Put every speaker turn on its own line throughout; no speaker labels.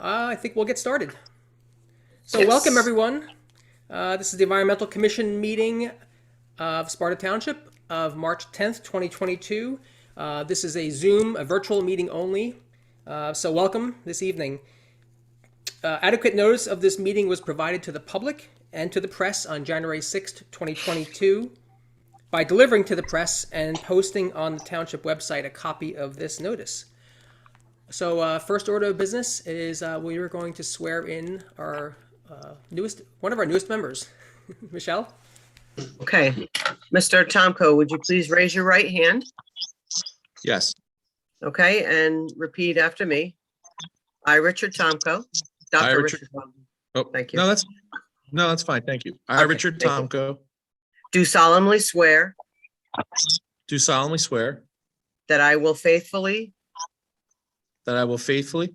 I think we'll get started. So
Yes.
welcome everyone. This is the Environmental Commission meeting of Sparta Township of March 10th, 2022. This is a Zoom, a virtual meeting only. So welcome this evening. Adequate notice of this meeting was provided to the public and to the press on January 6th, 2022 by delivering to the press and posting on the township website a copy of this notice. So first order of business is we are going to swear in our one of our newest members, Michelle.
Okay. Mr. Tomko, would you please raise your right hand?
Yes.
Okay, and repeat after me. I, Richard Tomko.
I,
Dr.
Richard.
Richard Tomko.
Oh,
Thank you.
No, that's fine. Thank you. I,
Okay,
Richard
thank you.
Tomko,
Do solemnly swear
do solemnly swear
that I will faithfully,
that I will faithfully,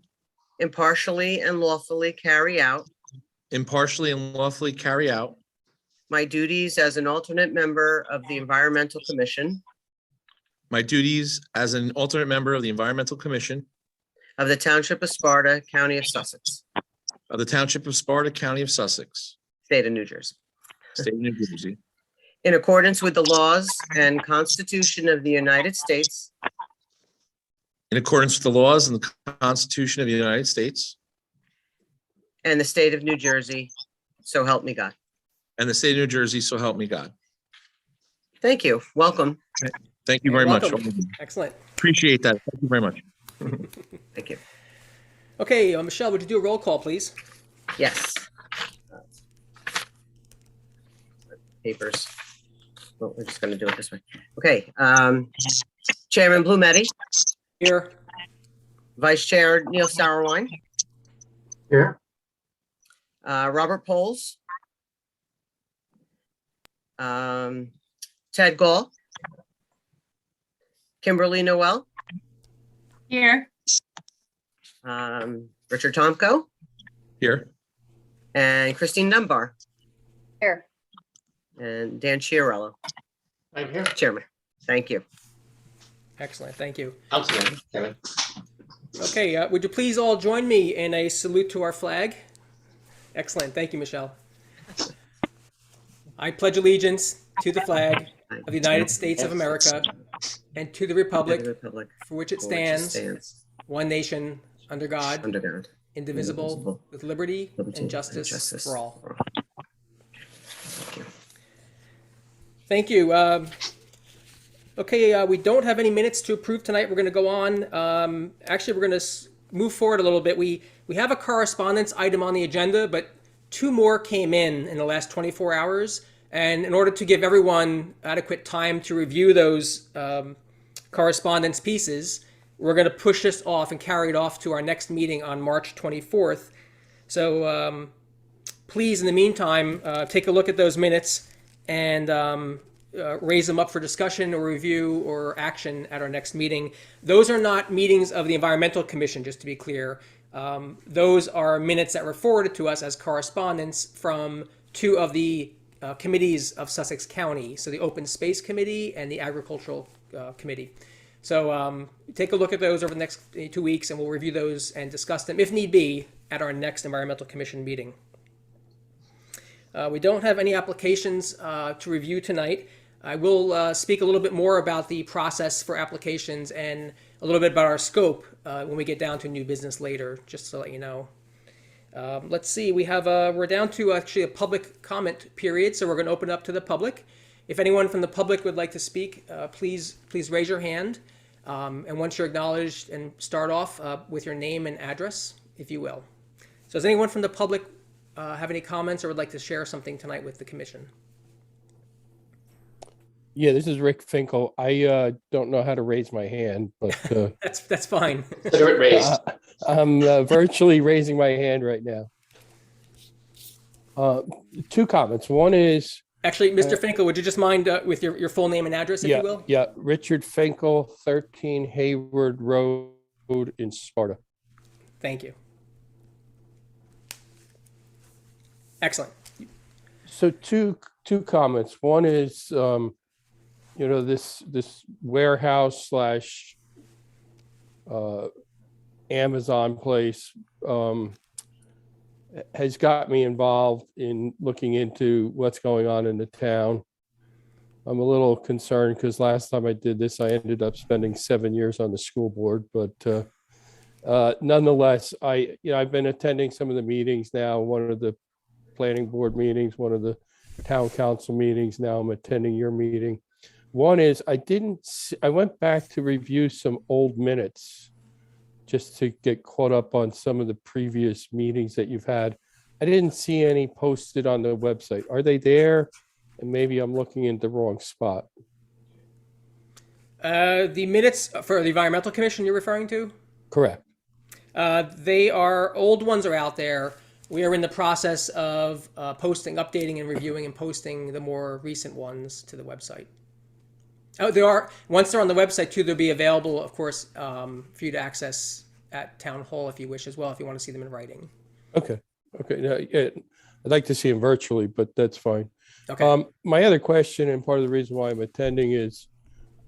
impartially, and lawfully
impartially, and lawfully carry out
my duties as an alternate member of the Environmental Commission
my duties as an alternate member of the Environmental Commission
of the Township of Sparta, County of Sussex,
of the Township of Sparta, County of Sussex,
State of New Jersey,
State of New Jersey,
in accordance with the laws and Constitution of the United States
in accordance with the laws and the Constitution of the United States
and the State of New Jersey, so help me God.
and the State of New Jersey, so help me God.
Thank you. Welcome.
Thank you very much.
Welcome. Excellent.
Appreciate that. Thank you very much.
Thank you.
Okay, Michelle, would you do a roll call, please?
Yes. Papers. Well, we're just going to do it this way. Okay. Chairman Blumetti,
Here.
Vice Chair Neil Sauerwine,
Here.
Robert Poles, Ted Gall, Kimberly Noel,
Here.
Richard Tomko,
Here.
and Christine Dunbar,
Here.
and Dan Chiarello,
I'm here.
Chairman. Thank you.
Excellent. Thank you.
Outstanding, Kevin.
Okay, would you please all join me in a salute to our flag? Excellent. Thank you, Michelle. I pledge allegiance to the flag of the United States of America and to the republic
Republic
for which it
for which it
stands, one nation, under God,
under God,
indivisible, with liberty
liberty,
and justice for all.
Thank you.
Thank you. Okay, we don't have any minutes to approve tonight. We're going to go on. Actually, we're going to move forward a little bit. We have a correspondence item on the agenda, but two more came in the last 24 hours. And in order to give everyone adequate time to review those correspondence pieces, we're going to push this off and carry it off to our next meeting on March 24th. So please, in the meantime, take a look at those minutes and raise them up for discussion or review or action at our next meeting. Those are not meetings of the Environmental Commission, just to be clear. Those are minutes that were forwarded to us as correspondence from two of the committees of Sussex County, so the Open Space Committee and the Agricultural Committee. So take a look at those over the next 2 weeks, and we'll review those and discuss them, if need be, at our next Environmental Commission meeting. We don't have any applications to review tonight. I will speak a little bit more about the process for applications and a little bit about our scope when we get down to new business later, just to let you know. Let's see, we're down to actually a public comment period, so we're going to open up to the public. If anyone from the public would like to speak, please raise your hand. And once you're acknowledged, and start off with your name and address, if you will. So does anyone from the public have any comments or would like to share something tonight with the commission?
Yeah, this is Rick Finkel. I don't know how to raise my hand, but
That's fine.
Consider it raised.
I'm virtually raising my hand right now. Two comments. One is
Actually, Mr. Finkel, would you just mind with your full name and address, if you will?
Yeah, Richard Finkel, 13 Hayward Road in Sparta.
Thank you. Excellent.
So two comments. One is this warehouse slash Amazon place has got me involved in looking into what's going on in the town. I'm a little concerned because last time I did this, I ended up spending 7 years on the school board, but nonetheless, I've been attending some of the meetings now, one of the planning board meetings, one of the town council meetings. Now I'm attending your meeting. One is I went back to review some old minutes just to get caught up on some of the previous meetings that you've had. I didn't see any posted on the website. Are they there? And maybe I'm looking in the wrong spot.
The minutes for the Environmental Commission you're referring to?
Correct.
They are, old ones are out there. We are in the process of posting, updating and reviewing and posting the more recent ones to the website. Oh, they are, once they're on the website too, they'll be available, of course, for you to access at Town Hall if you wish as well, if you want to see them in writing.
Okay. Now, yeah, I'd like to see them virtually, but that's fine.
Okay.
My other question, and part of the reason why I'm attending, is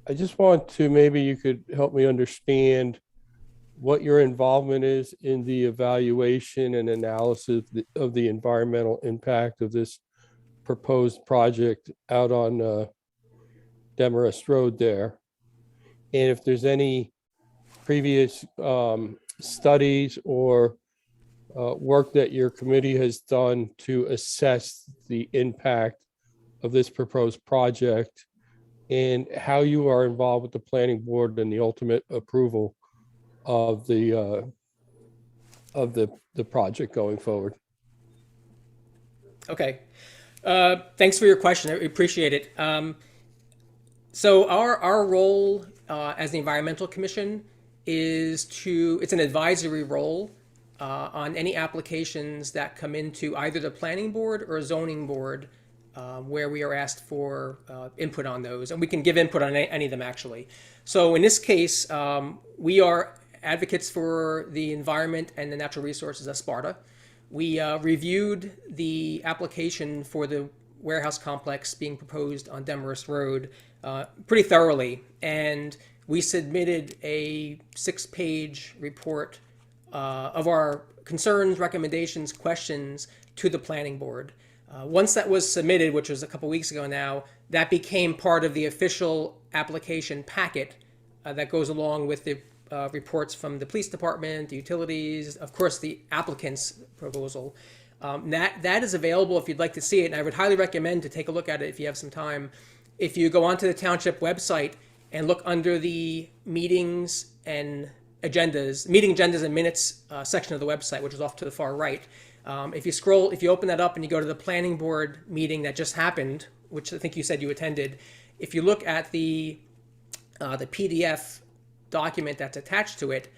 I just want to, maybe you could help me understand what your involvement is in the evaluation and analysis of the environmental impact of this proposed project out on Demarest Road there. And if there's any previous studies or work that your committee has done to assess the impact of this proposed project, and how you are involved with the planning board and the ultimate approval of the project going forward.
Okay. Thanks for your question. I appreciate it. So our role as the Environmental Commission it's an advisory role on any applications that come into either the planning board or zoning board, where we are asked for input on those, and we can give input on any of them actually. So in this case, we are advocates for the environment and the natural resources of Sparta. We reviewed the application for the warehouse complex being proposed on Demarest Road pretty thoroughly, and we submitted a 6-page report of our concerns, recommendations, questions to the planning board. Once that was submitted, which was a couple weeks ago now, that became part of the official application packet that goes along with the reports from the police department, the utilities, of course, the applicant's proposal. That is available if you'd like to see it, and I would highly recommend to take a look at it if you have some time. If you go onto the township website and look under the meetings and meeting agendas and minutes section of the website, which is off to the far right. If you open that up and you go to the planning board meeting that just happened, which I think you said you attended, if you look at the PDF document that's attached to it,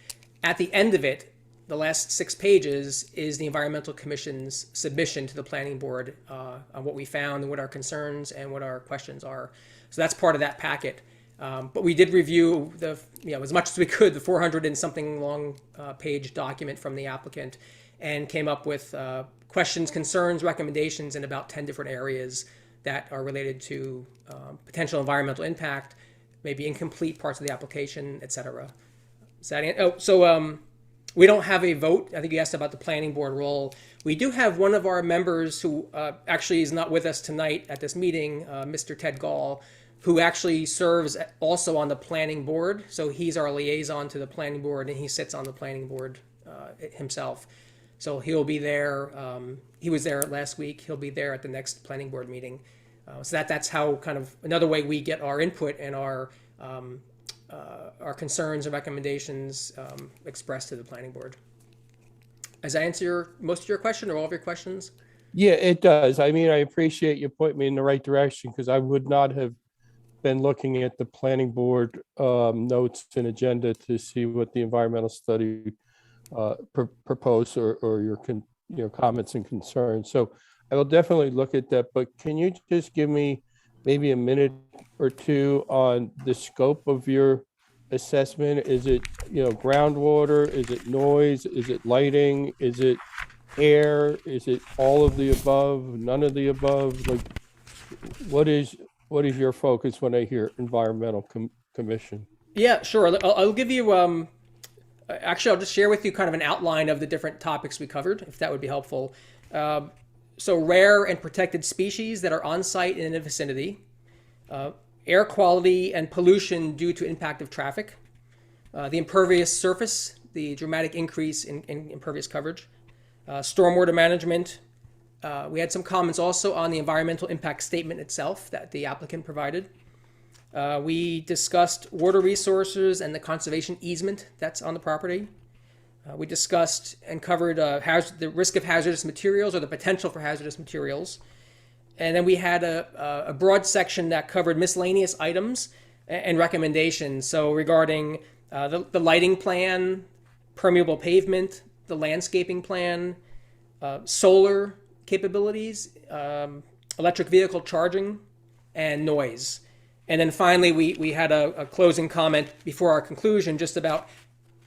at the end of it, the last 6 pages is the Environmental Commission's submission to the planning board on what we found and what our concerns and what our questions are. So that's part of that packet. But we did review as much as we could, the 400 and something long page document from the applicant, and came up with questions, concerns, recommendations in about 10 different areas that are related to potential environmental impact, maybe incomplete parts of the application, etc. We don't have a vote. I think you asked about the planning board role. We do have one of our members who actually is not with us tonight at this meeting, Mr. Ted Gall, who actually serves also on the planning board. So he's our liaison to the planning board, and he sits on the planning board himself. So he'll be there. He was there last week. He'll be there at the next planning board meeting. So that's how kind of another way we get our input and our concerns and recommendations expressed to the planning board. Does that answer most of your question or all of your questions?
Yeah, it does. I mean, I appreciate you pointing me in the right direction, because I would not have been looking at the planning board notes and agenda to see what the environmental study proposed or your comments and concerns. So I will definitely look at that. But can you just give me maybe a minute or two on the scope of your assessment? Is it groundwater? Is it noise? Is it lighting? Is it air? Is it all of the above? None of the above? Like, what is your focus when I hear environmental commission?
Yeah, sure. I'll give you Actually, I'll just share with you kind of an outline of the different topics we covered, if that would be helpful. So rare and protected species that are on site and in the vicinity, air quality and pollution due to impact of traffic, the impervious surface, the dramatic increase in impervious coverage, stormwater management. We had some comments also on the environmental impact statement itself that the applicant provided. We discussed water resources and the conservation easement that's on the property. We discussed and covered the risk of hazardous materials or the potential for hazardous materials. And then we had a broad section that covered miscellaneous items and recommendations. So regarding the lighting plan, permeable pavement, the landscaping plan, solar capabilities, electric vehicle charging, and noise. And then finally, we had a closing comment before our conclusion just about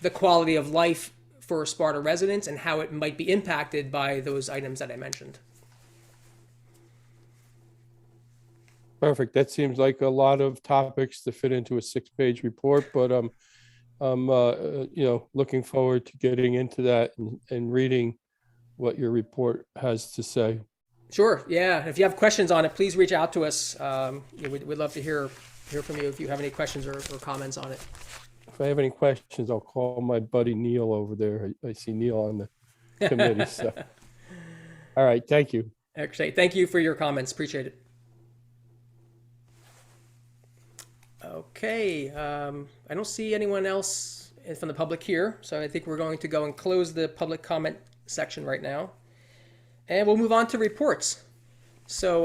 the quality of life for Sparta residents and how it might be impacted by those items that I mentioned.
Perfect. That seems like a lot of topics to fit into a 6-page report, but I'm looking forward to getting into that and reading what your report has to say.
Sure. Yeah. If you have questions on it, please reach out to us. We'd love to hear from you if you have any questions or comments on it.
If I have any questions, I'll call my buddy Neil over there. I see Neil on the committee. So, all right. Thank you.
Actually, thank you for your comments. Appreciate it. Okay. I don't see anyone else from the public here, so I think we're going to go and close the public comment section right now. And we'll move on to reports. So,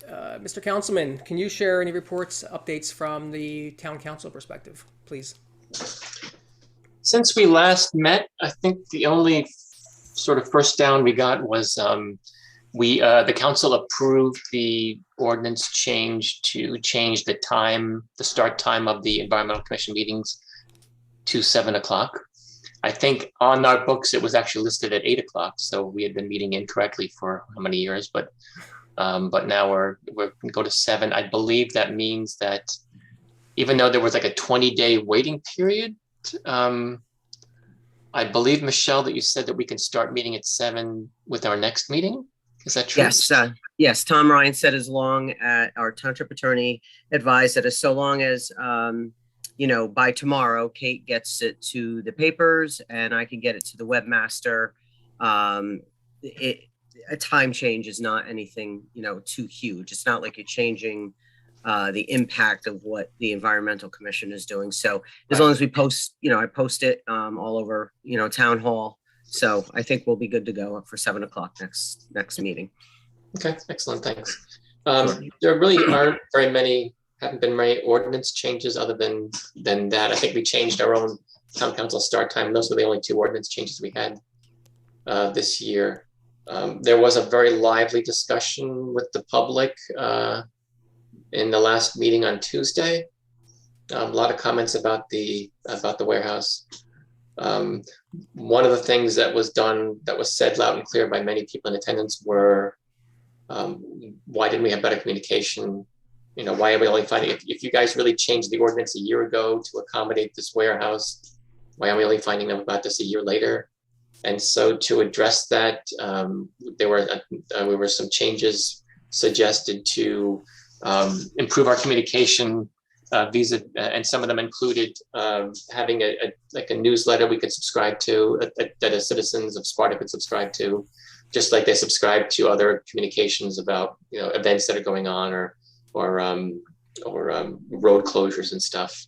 Mr. Councilman, can you share any reports, updates from the town council perspective, please?
Since we last met, I think the only sort of first down we got was the council approved the ordinance change to change the start time of the environmental commission meetings to 7 o'clock. I think on our books, it was actually listed at 8 o'clock. So we had been meeting incorrectly for how many years, but now we're going to go to 7. I believe that means that even though there was like a 20-day waiting period, I believe, Michelle, that you said that we can start meeting at 7 with our next meeting. Is that true?
Yes, yes. Tom Ryan said our township attorney advised that as so long as, by tomorrow, Kate gets it to the papers and I can get it to the webmaster. A time change is not anything, too huge. It's not like you're changing the impact of what the environmental commission is doing. So as long as we post, I post it all over, town hall. So I think we'll be good to go for 7 o'clock next meeting.
Okay, excellent, thanks. There really haven't been many ordinance changes other than that. I think we changed our own town council start time. Those were the only 2 ordinance changes we had this year. There was a very lively discussion with the public in the last meeting on Tuesday. A lot of comments about the warehouse. One of the things that was said loud and clear by many people in attendance were, why didn't we have better communication? Why are we only finding, if you guys really changed the ordinance a year ago to accommodate this warehouse, why are we only finding out about this a year later? And so to address that, there were some changes suggested to improve our communication and some of them included having a newsletter we could subscribe to that the citizens of Sparta could subscribe to, just like they subscribe to other communications about events that are going on or road closures and stuff.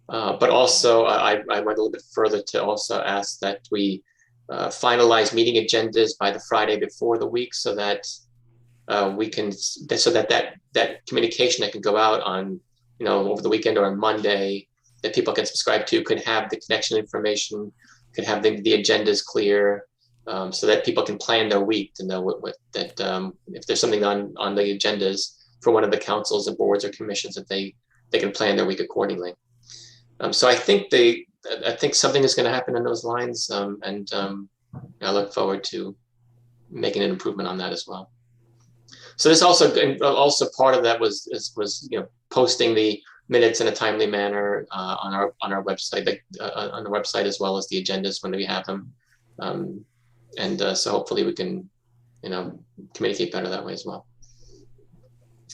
But also, I went a little bit further to also ask that we finalize meeting agendas by the Friday before the week, so that that communication that can go out on over the weekend or on Monday that people can subscribe to could have the connection information, could have the agendas clear, so that people can plan their week to know if there's something on the agendas for one of the councils and boards or commissions, that they can plan their week accordingly. So I think something is going to happen in those lines, and I look forward to making an improvement on that as well. So this also part of that was posting the minutes in a timely manner on our website, on the website, as well as the agendas when we have them. So hopefully we can, communicate better that way as well.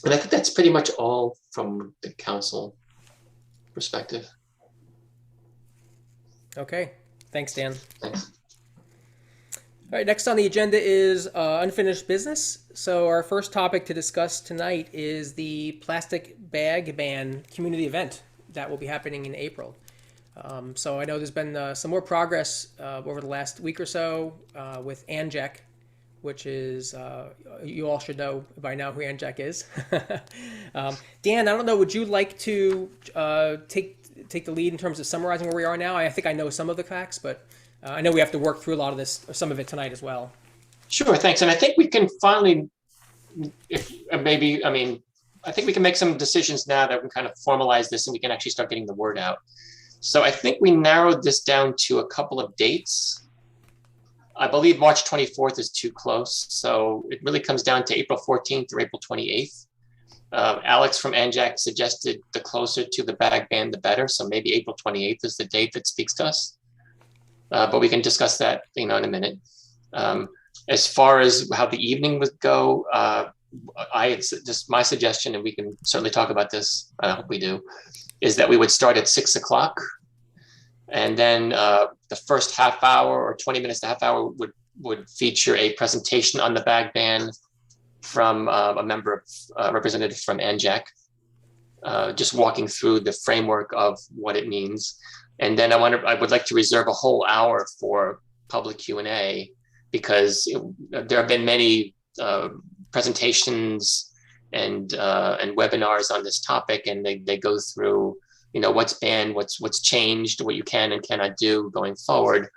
And I think that's pretty much all from the council perspective.
Okay, thanks, Dan.
Thanks.
All right, next on the agenda is unfinished business. So our first topic to discuss tonight is the plastic bag ban community event that will be happening in April. So I know there's been some more progress over the last week or so with ANJAC, which is, you all should know by now who ANJAC is. Dan, I don't know, would you like to take the lead in terms of summarizing where we are now? I think I know some of the facts, but I know we have to work through a lot of this, or some of it tonight as well.
Sure, thanks. And I think we can finally, I think we can make some decisions now that we can kind of formalize this and we can actually start getting the word out. So I think we narrowed this down to a couple of dates. I believe March 24th is too close. So it really comes down to April 14th or April 28th. Alex from ANJAC suggested the closer to the bag ban, the better. So maybe April 28th is the date that speaks to us. But we can discuss that, in a minute. As far as how the evening would go, it's just my suggestion, and we can certainly talk about this, I hope we do, is that we would start at 6 o'clock. And then the first half hour or 20 minutes to half hour would feature a presentation on the bag ban from a representative from ANJAC, just walking through the framework of what it means. And then I would like to reserve a whole hour for public Q&A, because there have been many presentations and webinars on this topic, and they go through, what's banned, what's changed, what you can and cannot do going forward.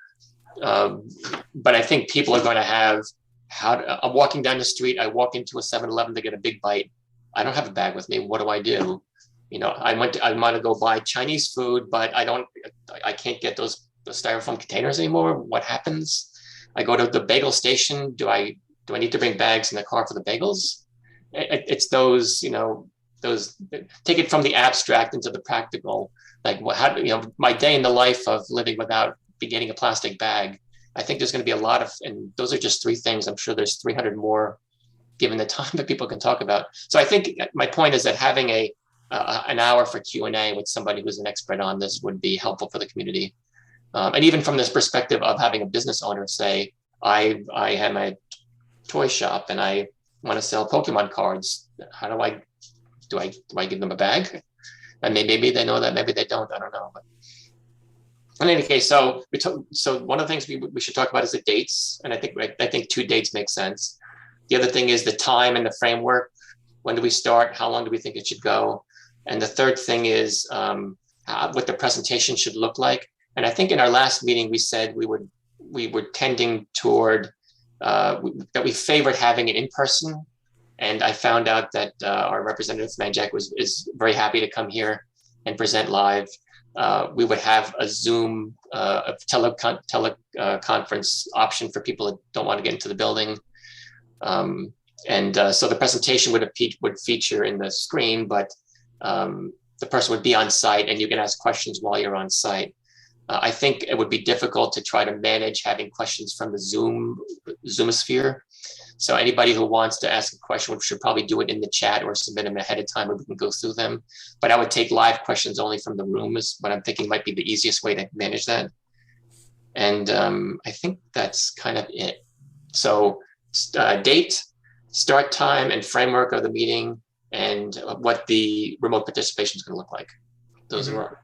But I think people are going to have, I'm walking down the street, I walk into a 7-Eleven to get a big bite. I don't have a bag with me. What do? I want to go buy Chinese food, but I can't get those styrofoam containers anymore. What happens? I go to the bagel station. Do I need to bring bags in the car for the bagels? It's those, take it from the abstract into the practical. Like my day in the life of living without getting a plastic bag. I think there's going to be a lot of, and those are just 3 things. I'm sure there's 300 more given the time that people can talk about. So I think my point is that having an hour for Q&A with somebody who's an expert on this would be helpful for the community. And even from this perspective of having a business owner say, I have my toy shop and I want to sell Pokemon cards. How do I give them a bag? And maybe they know that, maybe they don't, I don't know. But in any case, so one of the things we should talk about is the dates. And I think 2 dates make sense. The other thing is the time and the framework. When do we start? How long do we think it should go? And the third thing is what the presentation should look like. And I think in our last meeting, we said we were tending toward that we favored having it in person. And I found out that our representative from ANJAC is very happy to come here and present live. We would have a Zoom, a teleconference option for people that don't want to get into the building. So the presentation would feature in the screen, but the person would be on site and you can ask questions while you're on site. I think it would be difficult to try to manage having questions from the Zoomosphere. So anybody who wants to ask a question should probably do it in the chat or submit them ahead of time where we can go through them. But I would take live questions only from the room is what I'm thinking might be the easiest way to manage that. And I think that's kind of it. So date, start time, and framework of the meeting, and what the remote participation is going to look like. Those are.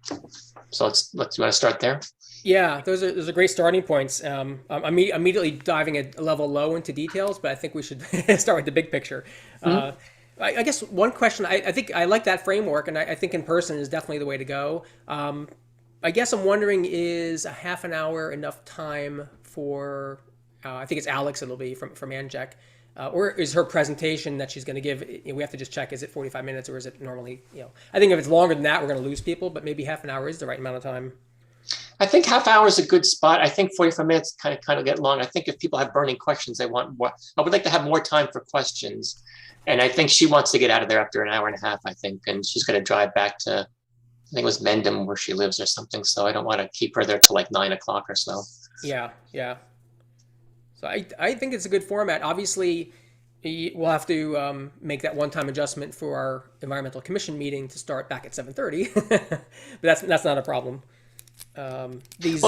So you want to start there?
Yeah, those are great starting points. I'm immediately diving a level low into details, but I think we should start with the big picture. I guess one question, I think I like that framework, and I think in person is definitely the way to go. I guess I'm wondering, is a half an hour enough time for, I think it's Alex it'll be from ANJAC, or is her presentation that she's going to give, we have to just check, is it 45 minutes or is it normally, I think if it's longer than that, we're going to lose people, but maybe half an hour is the right amount of time.
I think half hour is a good spot. I think 45 minutes kind of get long. I think if people have burning questions, they want more. I would like to have more time for questions. And I think she wants to get out of there after an hour and a half, I think. And she's going to drive back to think it was Mendham where she lives or something. So I don't want to keep her there till like 9 o'clock or so.
Yeah, yeah. So I think it's a good format. Obviously, we'll have to make that one-time adjustment for our environmental commission meeting to start back at 7:30, but that's not a problem.
Well,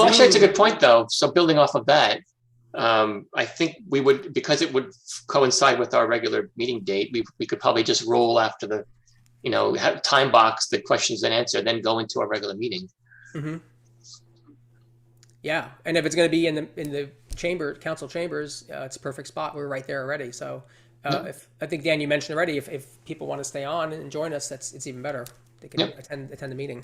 actually, it's a good point though. So building off of that, I think we would, because it would coincide with our regular meeting date, we could probably just roll after the, have time box the questions and answer, then go into our regular meeting.
Mm-hmm. Yeah, and if it's going to be in the council chambers, it's a perfect spot. We're right there already. So, if I think Dan, you mentioned already, if people want to stay on and join us, it's even better. They can attend the meeting.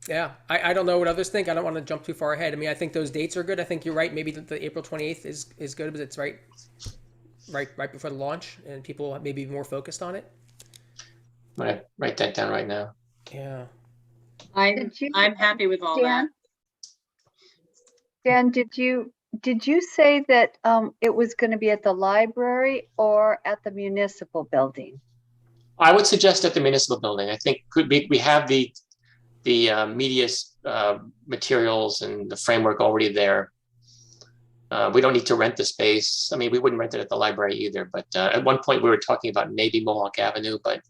Yeah, I don't know what others think. I don't want to jump too far ahead. I mean, I think those dates are good. I think you're right. Maybe the April 28th is good, but it's right before the launch, and people may be more focused on it.
I'm gonna write that down right now.
Yeah.
I'm happy with all that.
Dan, did you say that it was going to be at the library or at the municipal building?
I would suggest at the municipal building. I think we have the media materials and the framework already there. We don't need to rent the space. I mean, we wouldn't rent it at the library either, but at one point we were talking about maybe Mohawk Avenue, but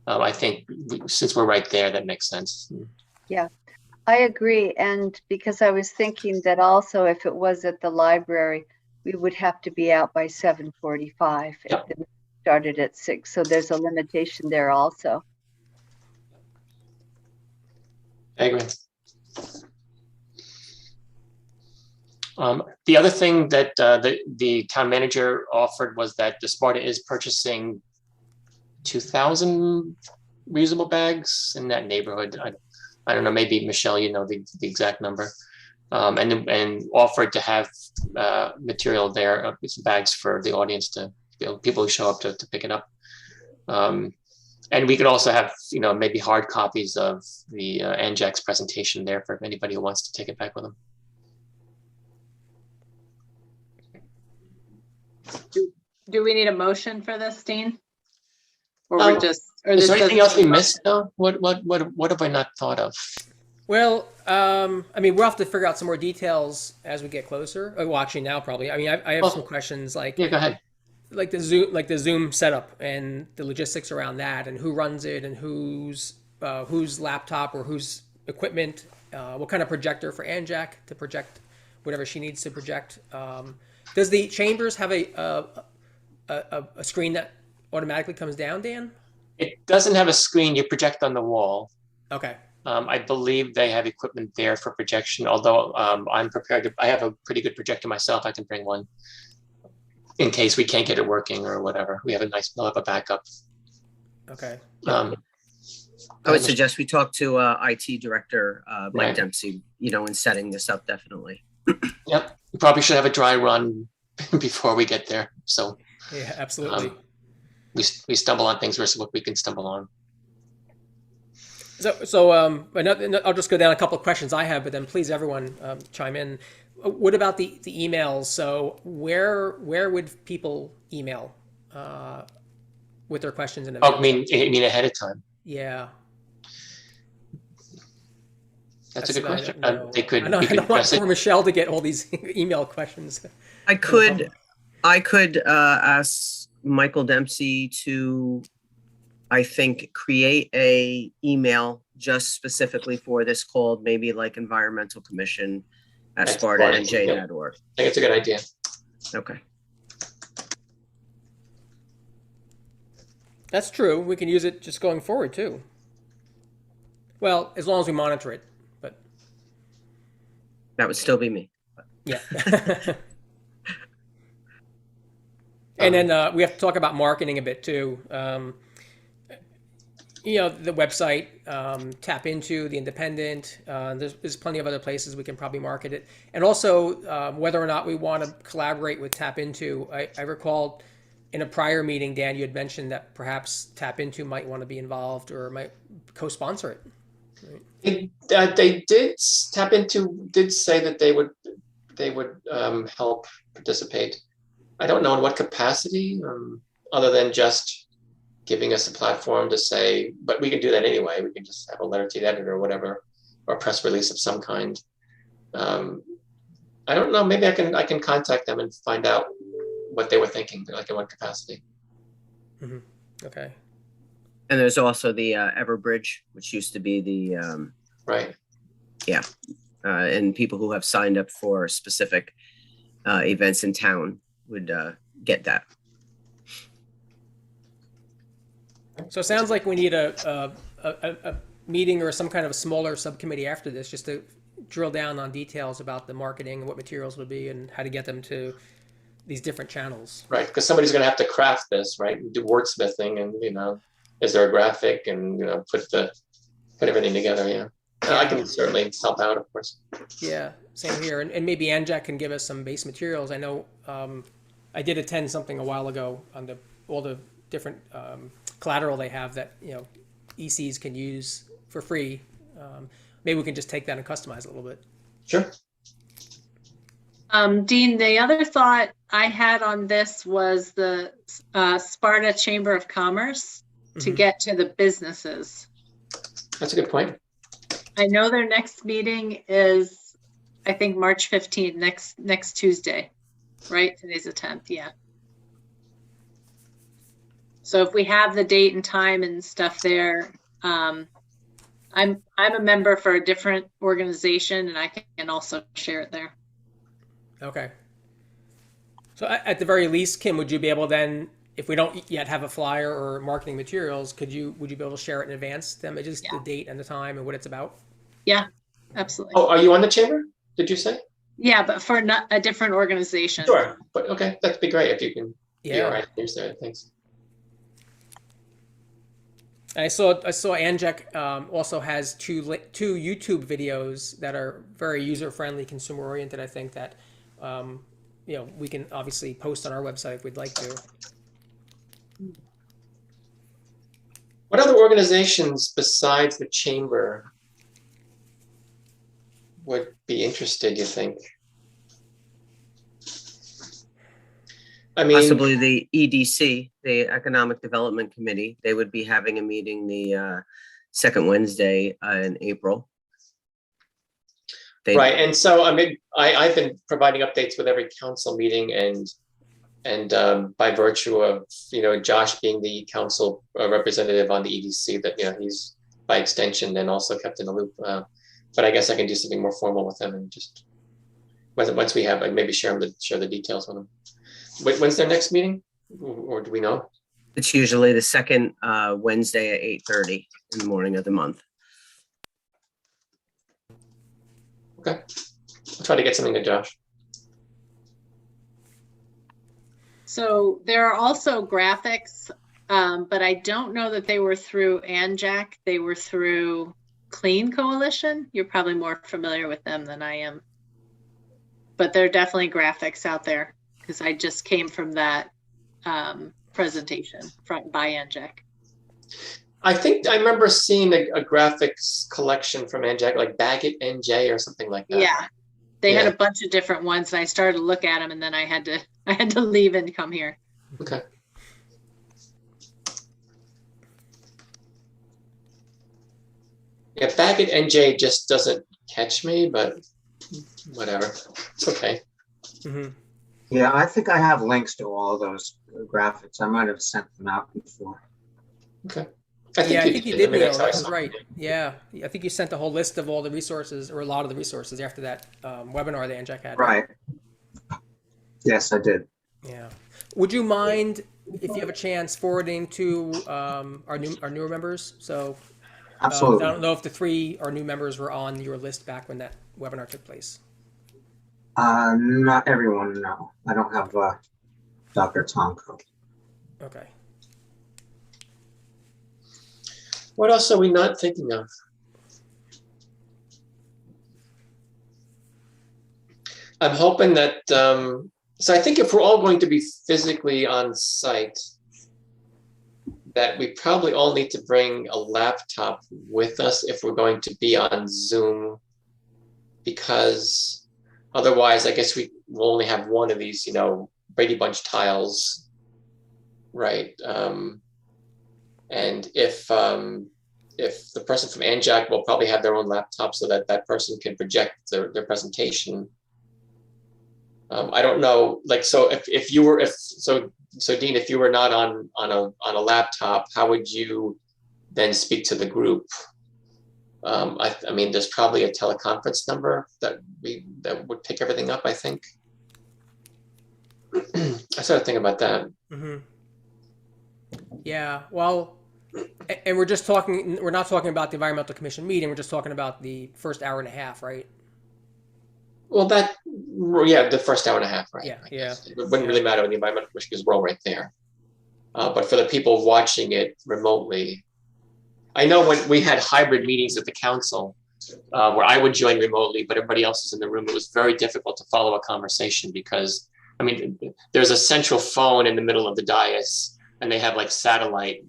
I think since we're right there, that makes sense.
Yeah, I agree. And because I was thinking that also if it was at the library, we would have to be out by 7:45 if the meeting started at 6. So there's a limitation there also.
I agree. The other thing that the town manager offered was that the Sparta is purchasing 2,000 reusable bags in that neighborhood. I don't know, maybe Michelle, the exact number, and offered to have material there, some bags for the audience people who show up to pick it up. And we could also have, maybe hard copies of the ANJAC's presentation there for anybody who wants to take it back with them.
Do we need a motion for this, Dean? Or
is there anything else we missed though? What have I not thought of?
Well, I mean, we'll have to figure out some more details as we get closer. Well, actually now probably. I mean, I have some questions like
go ahead.
Like the Zoom setup and the logistics around that, and who runs it, and whose laptop or whose equipment, what kind of projector for ANJAC to project whatever she needs to project. Does the chambers have a screen that automatically comes down, Dan?
It doesn't have a screen. You project on the wall.
Okay.
I believe they have equipment there for projection, although I'm prepared to, I have a pretty good projector myself. I can bring one in case we can't get it working or whatever. We'll have a backup.
Okay.
I would suggest we talk to IT director Mike Dempsey, in setting this up, definitely.
Yep. We probably should have a dry run before we get there. So
yeah, absolutely.
We stumble on things versus what we can stumble on.
So I'll just go down a couple of questions I have, but then please everyone chime in. What about the emails? So where would people email with their questions and events?
Oh, you mean ahead of time?
Yeah.
That's a good question.
They could. I don't want for Michelle to get all these email questions.
I could ask Michael Dempsey to, I think, create a email just specifically for this called maybe like Environmental Commission at SpartaNJ.org.
I think it's a good idea.
Okay.
That's true. We can use it just going forward too. Well, as long as we monitor it, but
that would still be me.
Yeah. And then we have to talk about marketing a bit too. The website, Tap Into, The Independent. There's plenty of other places we can probably market it. And also whether or not we want to collaborate with Tap Into. I recall in a prior meeting, Dan, you had mentioned that perhaps Tap Into might want to be involved or might co-sponsor it. Right?
They did Tap Into did say that they would help participate. I don't know in what capacity, other than just giving us a platform to say, but we can do that anyway. We can just have a letter to the editor or whatever, or a press release of some kind. I don't know. Maybe I can contact them and find out what they were thinking, like in what capacity.
Mm-hmm. Okay.
And there's also the Everbridge, which used to be the
Right.
And people who have signed up for specific events in town would get that.
So it sounds like we need a meeting or some kind of a smaller subcommittee after this, just to drill down on details about the marketing and what materials would be and how to get them to these different channels.
Right, because somebody's going to have to craft this, right? Do wordsmithing, and is there a graphic, and put everything together. Yeah, I can certainly help out, of course.
Yeah, same here, and maybe Anjac can give us some base materials. I know I did attend something a while ago on all the different collateral they have that ECs can use for free. Maybe we can just take that and customize it a little bit.
Sure.
Dean, the other thought I had on this was the Sparta Chamber of Commerce to get to the businesses.
That's a good point.
I know their next meeting is, I think, March 15th, next Tuesday, right? Today's the 10th, yeah. So if we have the date and time and stuff there, I'm a member for a different organization, and I can also share it there.
Okay. So at the very least, Kim, would you be able then, if we don't yet have a flyer or marketing materials, would you be able to share it in advance? Them just the date and the time and what it's about.
Yeah, absolutely.
Oh, are you on the chamber? Did you say?
Yeah, but for a different organization.
Sure, but okay, that'd be great if you can.
Yeah.
Be all right. There's there. Thanks.
I saw Anjac also has two YouTube videos that are very user friendly, consumer oriented. I think that we can obviously post on our website if we'd like to.
What other organizations besides the chamber would be interested, you think? I mean,
Possibly the EDC, the Economic Development Committee. They would be having a meeting the second Wednesday in April.
Right, and so I mean, I've been providing updates with every council meeting, and by virtue of Josh being the council representative on the EDC, that he's by extension then also kept in the loop. But I guess I can do something more formal with them and just once we have maybe share the details with them. When's their next meeting, or do we know?
It's usually the second Wednesday at 8:30 in the morning of the month.
Okay, I'll try to get something to Josh.
So there are also graphics, but I don't know that they were through Anjac. They were through Clean Coalition. You're probably more familiar with them than I am. But there are definitely graphics out there because I just came from that presentation by Anjac.
I think I remember seeing a graphics collection from Anjac, like Baggett NJ or something like that.
Yeah, they had a bunch of different ones, and I started to look at them, and then I had to leave and come here.
Okay. Yeah, Baggett NJ just doesn't catch me, but whatever, it's okay.
Mm-hmm.
Yeah, I think I have links to all of those graphics. I might have sent them out before.
Okay.
I think you did,
I mean,
Neil. That was right. Yeah, I think you sent a whole list of all the resources, or a lot of the resources, after that webinar that Anjac had.
Right. Yes, I did.
Yeah. Would you mind, if you have a chance, forwarding to our newer members? So,
Absolutely.
I don't know if the 3 our new members were on your list back when that webinar took place.
Not everyone, no. I don't have Dr. Tom code.
Okay.
What else are we not thinking of? I'm hoping that, so I think if we're all going to be physically on site, that we probably all need to bring a laptop with us if we're going to be on Zoom, because otherwise I guess we will only have one of these, Brady Bunch tiles, right? And if the person from ANJAC will probably have their own laptop so that that person can project their presentation. I don't know, like, so if you were, so Dean, if you were not on a laptop, how would you then speak to the group? I mean, there's probably a teleconference number that would pick everything up, I think. I started thinking about that.
Mm-hmm. Yeah, well, and we're not talking about the environmental commission meeting, we're just talking about the first hour and a half, right?
Well, yeah, the first hour and a half, right?
Yeah,
I
yeah.
guess. It wouldn't really matter when the environmental commission, because we're all right there. But for the people watching it remotely, I know when we had hybrid meetings at the council, where I would join remotely, but everybody else is in the room, it was very difficult to follow a conversation because, I mean, there's a central phone in the middle of the dais, and they have like satellite,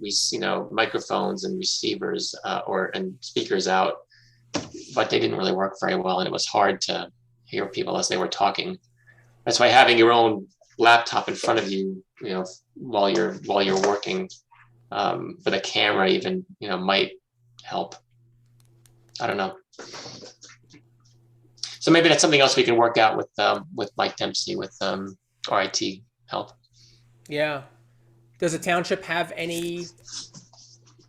microphones and receivers and speakers out, but they didn't really work very well, and it was hard to hear people as they were talking. That's why having your own laptop in front of you, while you're working, with a camera even, might help. I don't know. So maybe that's something else we can work out with Mike Dempsey with RIT help.
Yeah. Does the township have any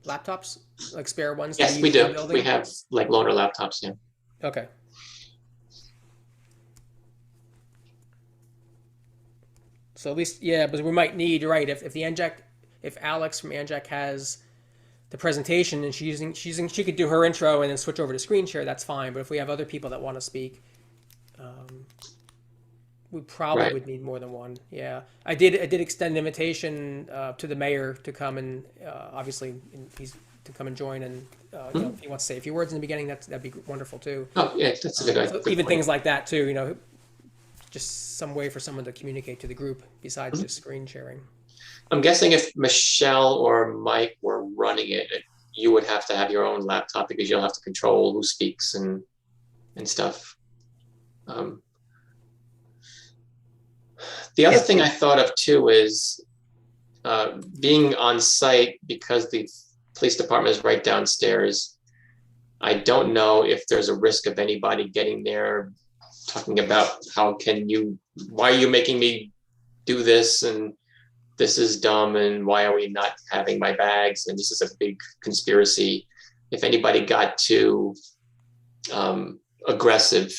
laptops, like spare ones?
Yes, we do. We have like loaner laptops, yeah.
Okay. So at least, yeah, but we might need, right, if Alex from ANJAC has the presentation and she could do her intro and then switch over to screen share, that's fine. But if we have other people that want to speak, we probably would need more than one. Yeah, I did extend an invitation to the mayor to come and obviously he's to come and join, and if he wants to say a few words in the beginning, that'd be wonderful too.
Oh yeah, that's a good idea.
So even things like that too, just some way for someone to communicate to the group besides just screen sharing.
I'm guessing if Michelle or Mike were running it, you would have to have your own laptop because you'll have to control who speaks and stuff. The other thing I thought of too is being on site, because the police department is right downstairs. I don't know if there's a risk of anybody getting there talking about why are you making me do this, and this is dumb, and why are we not having my bags, and this is a big conspiracy. If anybody got too aggressive,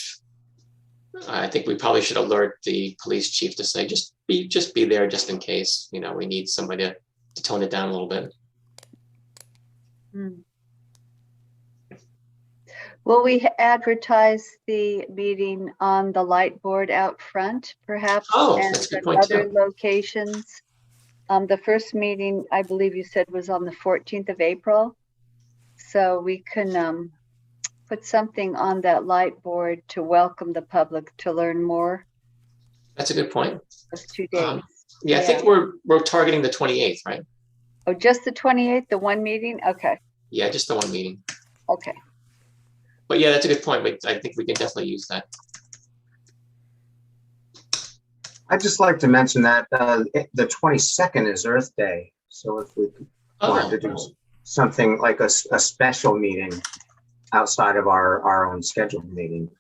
I think we probably should alert the police chief to say, just be there just in case, we need somebody to tone it down a little bit.
Will we advertise the meeting on the light board out front, perhaps?
Oh,
and
that's a good
at
point,
other
too.
locations? The first meeting, I believe you said, was on the 14th of April. So we can put something on that light board to welcome the public to learn more.
That's a good point.
Those 2 days.
I think we're targeting the 28th, right?
Oh, just the 28th, the one meeting? Okay.
Yeah, just the one meeting.
Okay.
But yeah, that's a good point. But I think we can definitely use that.
I'd just like to mention that the 22nd is Earth Day. So if we wanted to do something like a special meeting outside of our own scheduled meeting,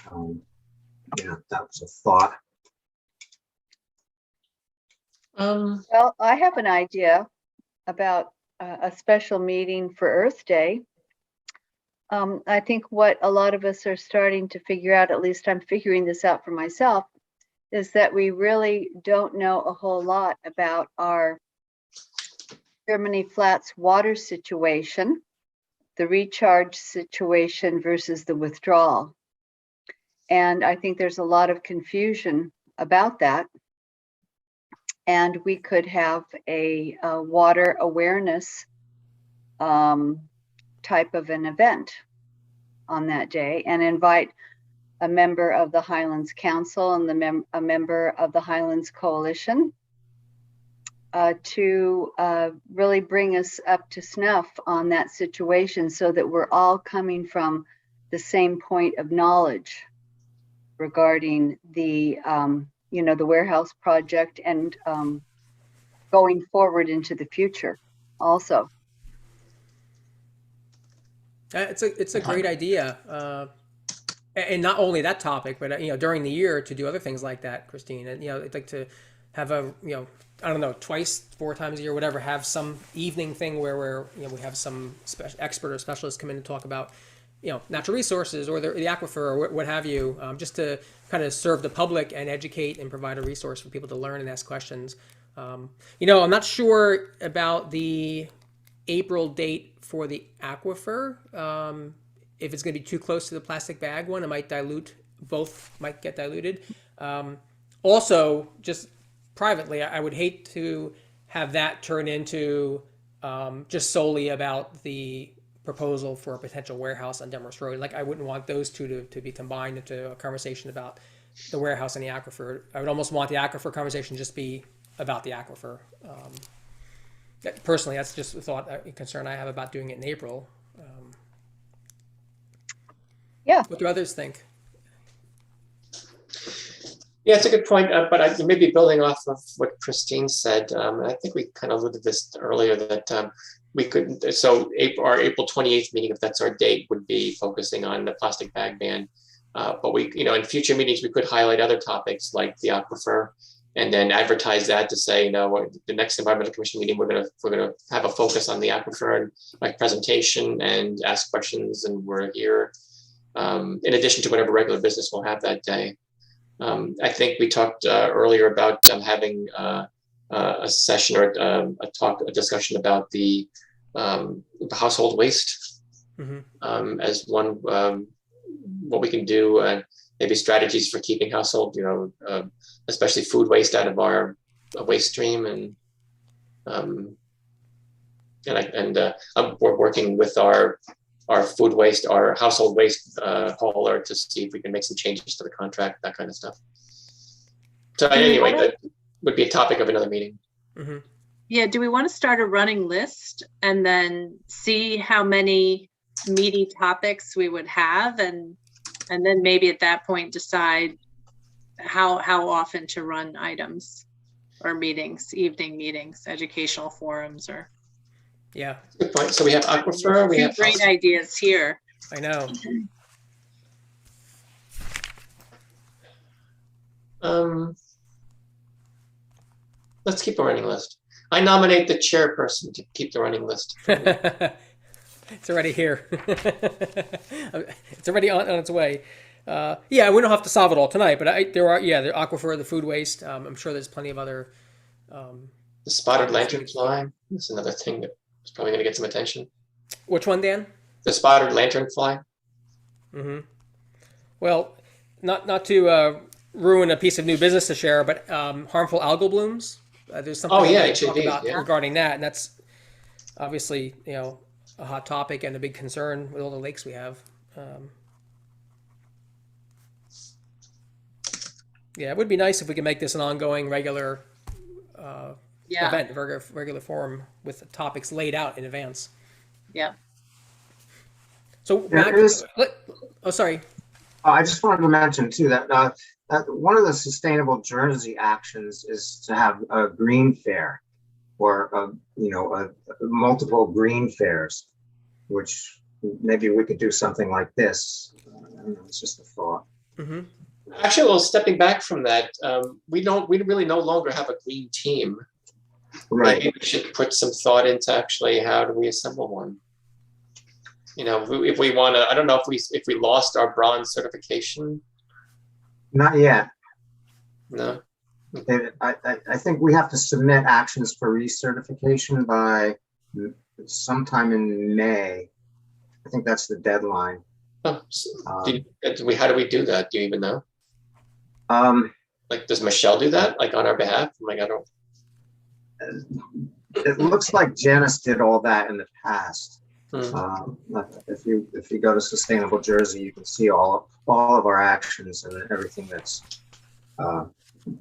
that was a thought.
Well, I have an idea about a special meeting for Earth Day. I think what a lot of us are starting to figure out, at least I'm figuring this out for myself, is that we really don't know a whole lot about our Germany Flats water situation, the recharge situation versus the withdrawal. And I think there's a lot of confusion about that. And we could have a water awareness type of an event on that day and invite a member of the Highlands Council and a member of the Highlands Coalition to really bring us up to snuff on that situation so that we're all coming from the same point of knowledge regarding the the warehouse project and going forward into the future also.
It's a great idea. And not only that topic, but during the year to do other things like that, Christine. And I'd like to have I don't know, twice, 4 times a year, whatever, have some evening thing where we have some expert or specialist come in and talk about natural resources or the aquifer or what have you, just to kind of serve the public and educate and provide a resource for people to learn and ask questions. I'm not sure about the April date for the aquifer. If it's going to be too close to the plastic bag one, it might dilute. Both might get diluted. Also, just privately, I would hate to have that turn into just solely about the proposal for a potential warehouse on Demorest Road. Like, I wouldn't want those two to be combined into a conversation about the warehouse and the aquifer. I would almost want the aquifer conversation just be about the aquifer. Personally, that's just a concern I have about doing it in April.
Yeah.
What do others think?
Yeah, it's a good point, but I maybe building off of what Christine said, I think we kind of alluded to this earlier, that we could, so our April 28th meeting, if that's our date, would be focusing on the plastic bag ban. But we, in future meetings, we could highlight other topics like the aquifer, and then advertise that to say, the next environmental commission meeting, we're gonna have a focus on the aquifer and like presentation and ask questions, and we're here. In addition to whatever regular business we'll have that day. I think we talked earlier about having a session or a discussion about the household waste as one, what we can do, and maybe strategies for keeping household, especially food waste out of our waste stream, and we're working with our food waste, our household waste hauler to see if we can make some changes to the contract, that kind of stuff. So anyway, that would be a topic of another meeting.
Mm-hmm.
Yeah, do we want to start a running list and then see how many meaty topics we would have, and then maybe at that point decide how often to run items or meetings, evening meetings, educational forums, or
Yeah.
Good point. So we have aquifer, we have
great ideas here.
I know.
Let's keep a running list. I nominate the chairperson to keep the running list.
It's already here. It's already on its way. Yeah, we don't have to solve it all tonight, but the aquifer, the food waste. I'm sure there's plenty of other.
The spotted lanternfly. That's another thing that is probably going to get some attention.
Which one, Dan?
The spotted lanternfly.
Mm-hmm. Well, not to ruin a piece of new business to share, but harmful algal blooms. There's something to talk about regarding that, and that's obviously a hot topic and a big concern with all the lakes we have. Yeah, it would be nice if we could make this an ongoing, regular event, regular forum with the topics laid out in advance.
Yeah.
So, sorry.
I just wanted to mention too that one of the sustainable Jersey actions is to have a green fair, or multiple green fairs, which maybe we could do something like this. I don't know, it's just a thought.
Mm-hmm.
Actually, well, stepping back from that, we really no longer have a green team.
Right.
Maybe we should put some thought into actually how do we assemble one. If we want to, I don't know if we lost our bronze certification.
Not yet.
No.
I think we have to submit actions for recertification by sometime in May. I think that's the deadline.
Oh, how do we do that? Do you even know? Like, does Michelle do that, like, on our behalf? Like, I don't.
It looks like Janice did all that in the past. If you go to Sustainable Jersey, you can see all of our actions and everything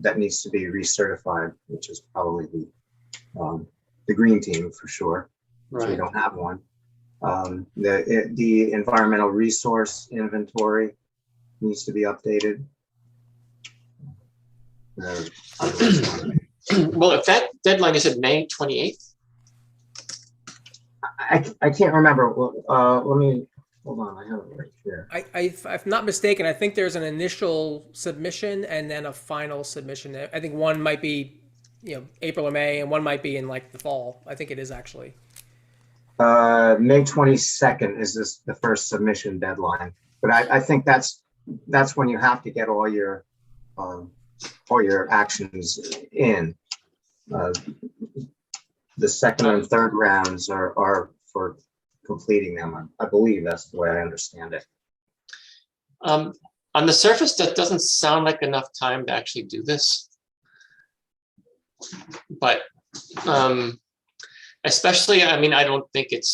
that needs to be recertified, which is probably the green team for sure. Right. We don't have one. The environmental resource inventory needs to be updated.
Well, if that deadline is at May 28th.
I can't remember. Let me hold on, I have it right here.
If I'm not mistaken, I think there's an initial submission and then a final submission. I think one might be, April or May, and one might be in like the fall. I think it is actually.
May 22nd is the first submission deadline, but I think that's when you have to get all your actions in. The second and third rounds are for completing them. I believe that's the way I understand it.
On the surface, that doesn't sound like enough time to actually do this. But especially, I mean, I don't think it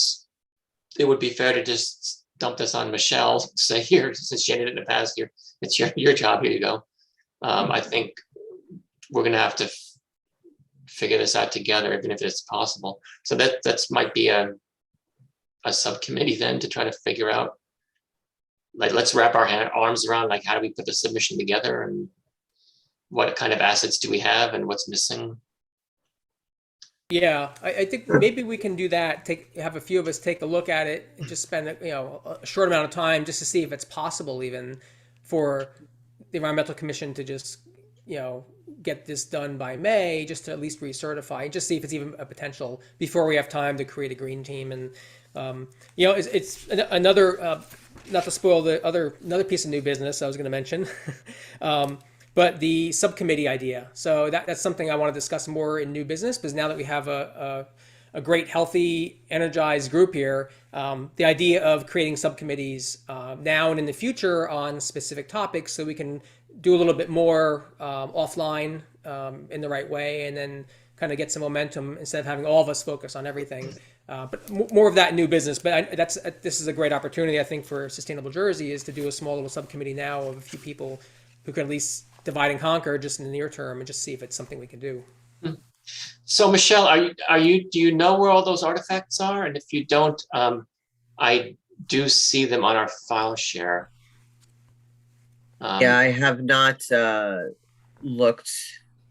would be fair to just dump this on Michelle, say, here, since she did it in the past, here, it's your job, here you go. I think we're gonna have to figure this out together, even if it's possible. So that's might be a subcommittee then to try to figure out, like, let's wrap our arms around, like, how do we put the submission together, and what kind of assets do we have, and what's missing?
Yeah, I think maybe we can do that. Have a few of us take a look at it and just spend a short amount of time just to see if it's possible even for the Environmental Commission to just get this done by May, just to at least recertify, just see if it's even a potential before we have time to create a green team. And it's another not to spoil another piece of new business I was going to mention. But the subcommittee idea. So that's something I want to discuss more in new business, because now that we have a great, healthy, energized group here, the idea of creating subcommittees now and in the future on specific topics, so we can do a little bit more offline in the right way, and then kind of get some momentum instead of having all of us focus on everything. But more of that in new business. But this is a great opportunity, I think, for Sustainable Jersey, is to do a small little subcommittee now of a few people who can at least divide and conquer just in the near term, and just see if it's something we can do.
So Michelle, do you know where all those artifacts are? And if you don't, I do see them on our file share.
Yeah, I have not looked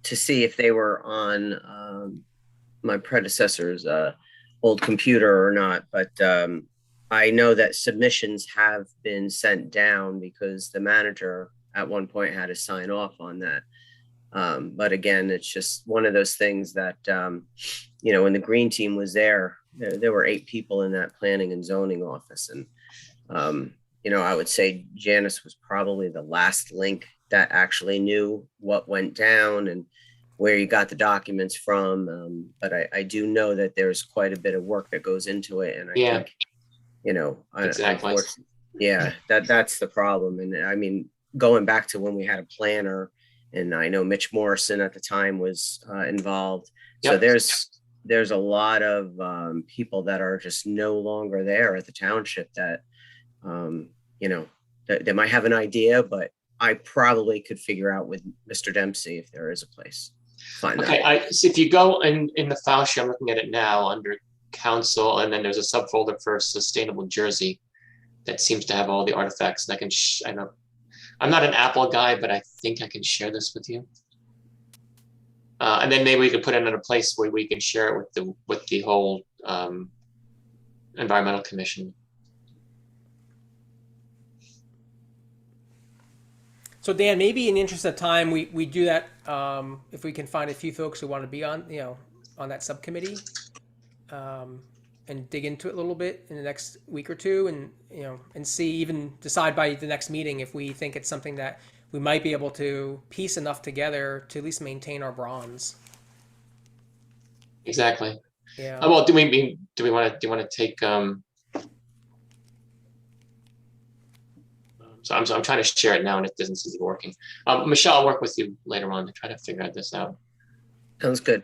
to see if they were on my predecessor's old computer or not, but I know that submissions have been sent down because the manager at one point had to sign off on that. But again, it's just one of those things that, when the green team was there were 8 people in that planning and zoning office. And, I would say Janice was probably the last link that actually knew what went down and where you got the documents from. But I do know that there's quite a bit of work that goes into it. And I think,
exactly.
That's the problem. And I mean, going back to when we had a planner, and I know Mitch Morrison at the time was involved. Yep. So there's a lot of people that are just no longer there at the township that, that they might have an idea, but I probably could figure out with Mr. Dempsey if there is a place.
Okay, so if you go in the file share, I'm looking at it now under council, and then there's a subfolder for Sustainable Jersey that seems to have all the artifacts. And I'm not an Apple guy, but I think I can share this with you. And then maybe we could put it in a place where we can share it with the whole Environmental Commission.
So Dan, maybe in the interest of time, we do that if we can find a few folks who want to be on that subcommittee, and dig into it a little bit in the next week or two, and and even decide by the next meeting if we think it's something that we might be able to piece enough together to at least maintain our bronze.
Exactly.
Yeah.
Well, do we want to take? So I'm trying to share it now, and it doesn't seem to be working. Michelle, I'll work with you later on to try to figure this out.
Sounds good.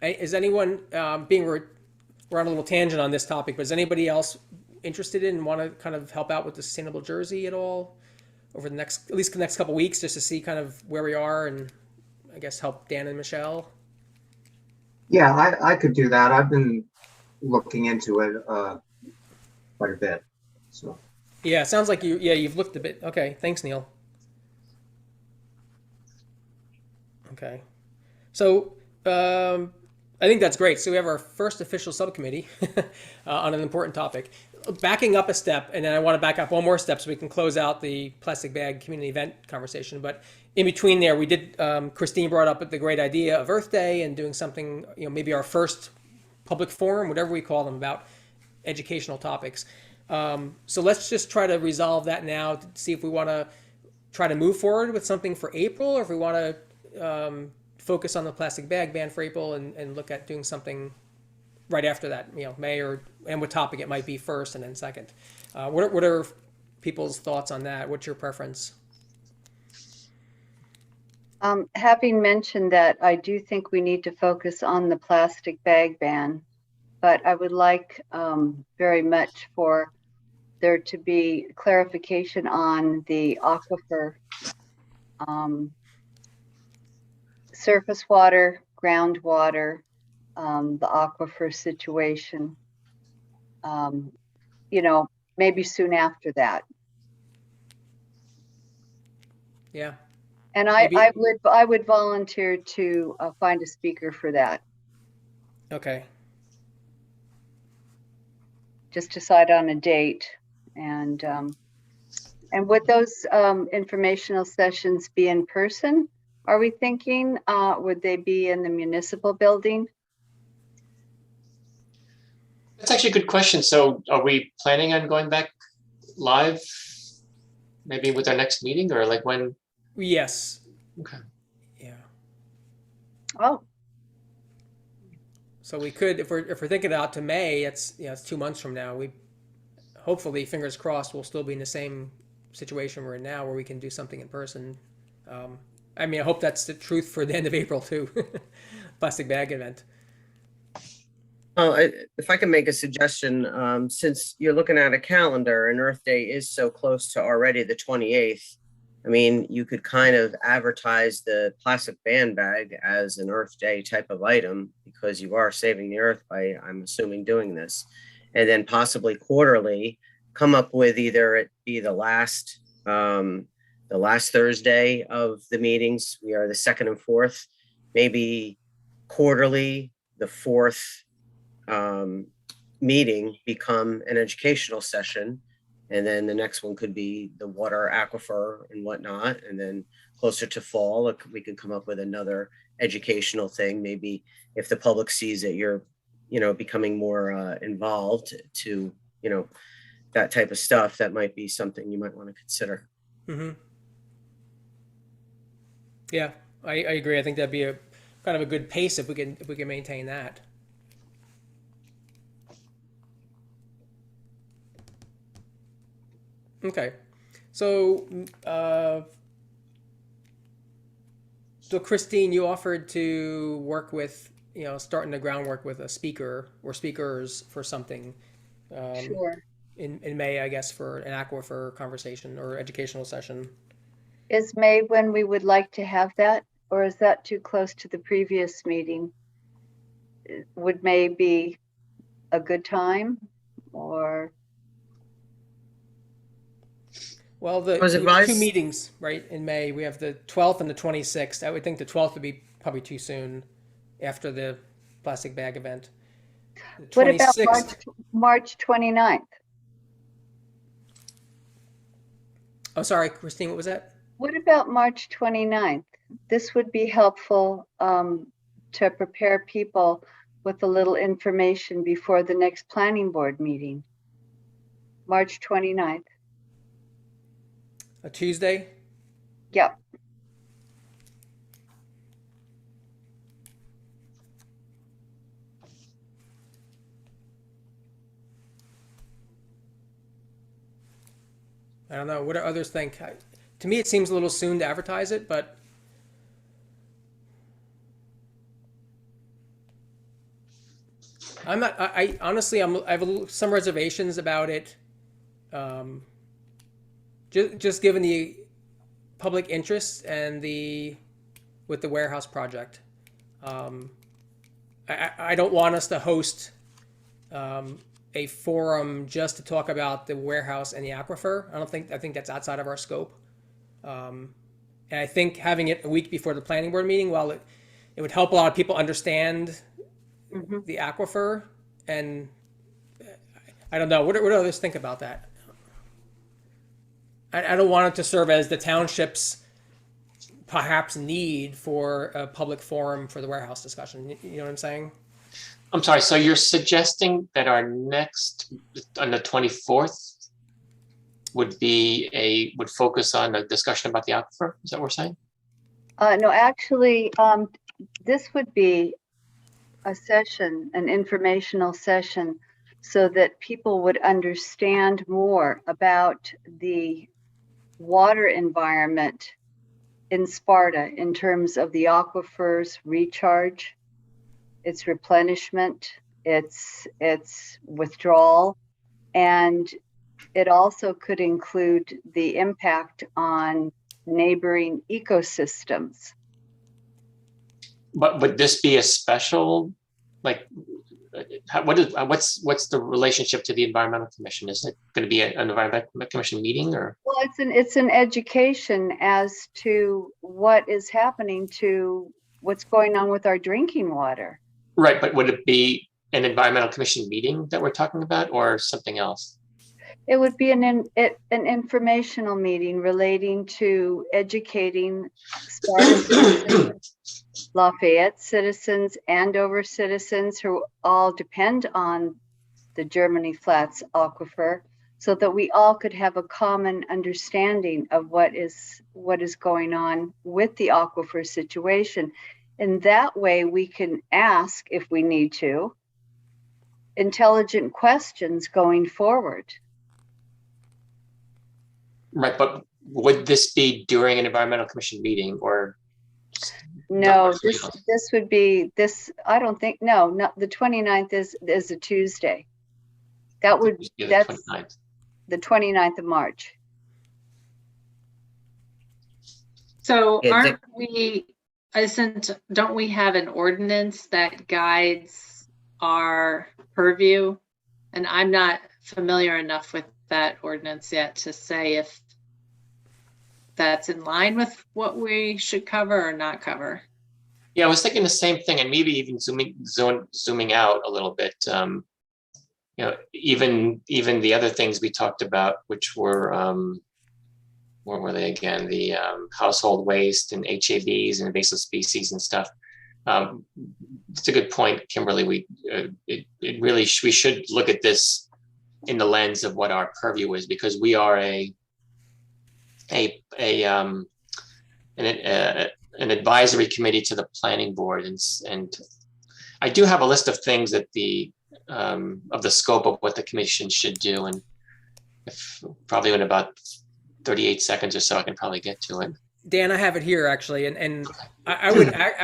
Is anyone we're on a little tangent on this topic, but is anybody else interested in and want to kind of help out with the Sustainable Jersey at all over at least the next couple of weeks, just to see kind of where we are, and I guess help Dan and Michelle?
Yeah, I could do that. I've been looking into it quite a bit. So.
Yeah, it sounds like you've looked a bit. Okay, thanks, Neil. Okay, so I think that's great. So we have our first official subcommittee on an important topic. backing up a step, and then I want to back up one more step so we can close out the plastic bag community event conversation. But in between there, we did, Christine brought up the great idea of Earth Day and doing something, maybe our first public forum, whatever we call them, about educational topics. So let's just try to resolve that now to see if we want to try to move forward with something for April, or if we want to focus on the plastic bag ban for April and look at doing something right after that, May, and what topic it might be first and then second. What are people's thoughts on that? What's your preference?
Having mentioned that, I do think we need to focus on the plastic bag ban, but I would like very much for there to be clarification on the aquifer, surface water, groundwater, the aquifer situation, maybe soon after that.
Yeah.
And
Maybe-
I would volunteer to find a speaker for that.
Okay.
Just decide on a date, and would those informational sessions be in person? Are we thinking, would they be in the municipal building?
That's actually a good question. So are we planning on going back live maybe with our next meeting, or like when?
Yes.
Okay.
Yeah.
Oh,
So we could, if we're thinking out to May, it's 2 months from now. We hopefully, fingers crossed, we'll still be in the same situation we're in now, where we can do something in person. I hope that's the truth for the end of April too. Plastic bag event.
If I can make a suggestion, since you're looking at a calendar and Earth Day is so close to already the 28th, you could kind of advertise the plastic band bag as an Earth Day type of item, because you are saving the earth by, I'm assuming, doing this. And then possibly quarterly come up with either it be the last Thursday of the meetings. We are the 2nd and 4th, maybe quarterly, the 4th meeting become an educational session, and then the next one could be the water aquifer and whatnot, and then closer to fall we could come up with another educational thing. Maybe if the public sees that you're becoming more involved to that type of stuff, that might be something you might want to consider.
Mm-hmm. Yeah, I agree. I think that'd be a kind of a good pace if we can maintain that. Okay, so Christine, you offered to work with, starting the groundwork with a speaker or speakers for something
sure.
in May, I guess, for an aquifer conversation or educational session.
Is May when we would like to have that, or is that too close to the previous meeting? Would May be a good time, or?
Well,
Was
we have
advised-
2 meetings, right, in May. We have the 12th and the 26th. I would think the 12th would be probably too soon after the plastic bag event. The
What about
26th.
March 29th?
Oh, sorry, Christine, what was that?
What about March 29th? This would be helpful to prepare people with a little information before the next planning board meeting. March 29th.
A Tuesday?
Yep.
I don't know. What do others think? To me, it seems a little soon to advertise it, but I'm not. I honestly, I have some reservations about it. Just given the public interest and with the warehouse project, I don't want us to host a forum just to talk about the warehouse and the aquifer. I think that's outside of our scope. And I think having it a week before the planning board meeting, while it would help a lot of people understand the aquifer, and I don't know. What do others think about that? I don't want it to serve as the township's perhaps need for a public forum for the warehouse discussion. You know what I'm saying?
I'm sorry, so you're suggesting that our next, on the 24th, would focus on a discussion about the aquifer? Is that what we're saying?
No, actually, this would be a session, an informational session, so that people would understand more about the water environment in Sparta in terms of the aquifer's recharge, its replenishment, its withdrawal, and it also could include the impact on neighboring ecosystems.
But would this be a special, like, what's the relationship to the Environmental Commission? Is it going to be an Environmental Commission meeting, or?
Well, it's an education as to what is happening to what's going on with our drinking water.
Right, but would it be an Environmental Commission meeting that we're talking about, or something else?
It would be an informational meeting relating to educating Sparta citizens, Lafayette citizens, Andover citizens who all depend on the Germany Flats aquifer, so that we all could have a common understanding of what is going on with the aquifer situation. And that way we can ask, if we need to, intelligent questions going forward.
Right, but would this be during an Environmental Commission meeting, or?
No, this would be this. I don't think. No, not the 29th is a Tuesday. That would that's
29th.
The 29th of March.
So
Yeah,
don't we have an ordinance that guides our purview? And I'm not familiar enough with that ordinance yet to say if that's in line with what we should cover or not cover.
Yeah, I was thinking the same thing, and maybe even zooming out a little bit. Even the other things we talked about, which were what were they again? The household waste and HABs and invasive species and stuff. It's a good point, Kimberly. We should look at this in the lens of what our purview is, because we are an advisory committee to the planning board, and I do have a list of things that of the scope of what the commission should do, and probably in about 38 seconds or so, I can probably get to it.
Dan, I have it here actually, and I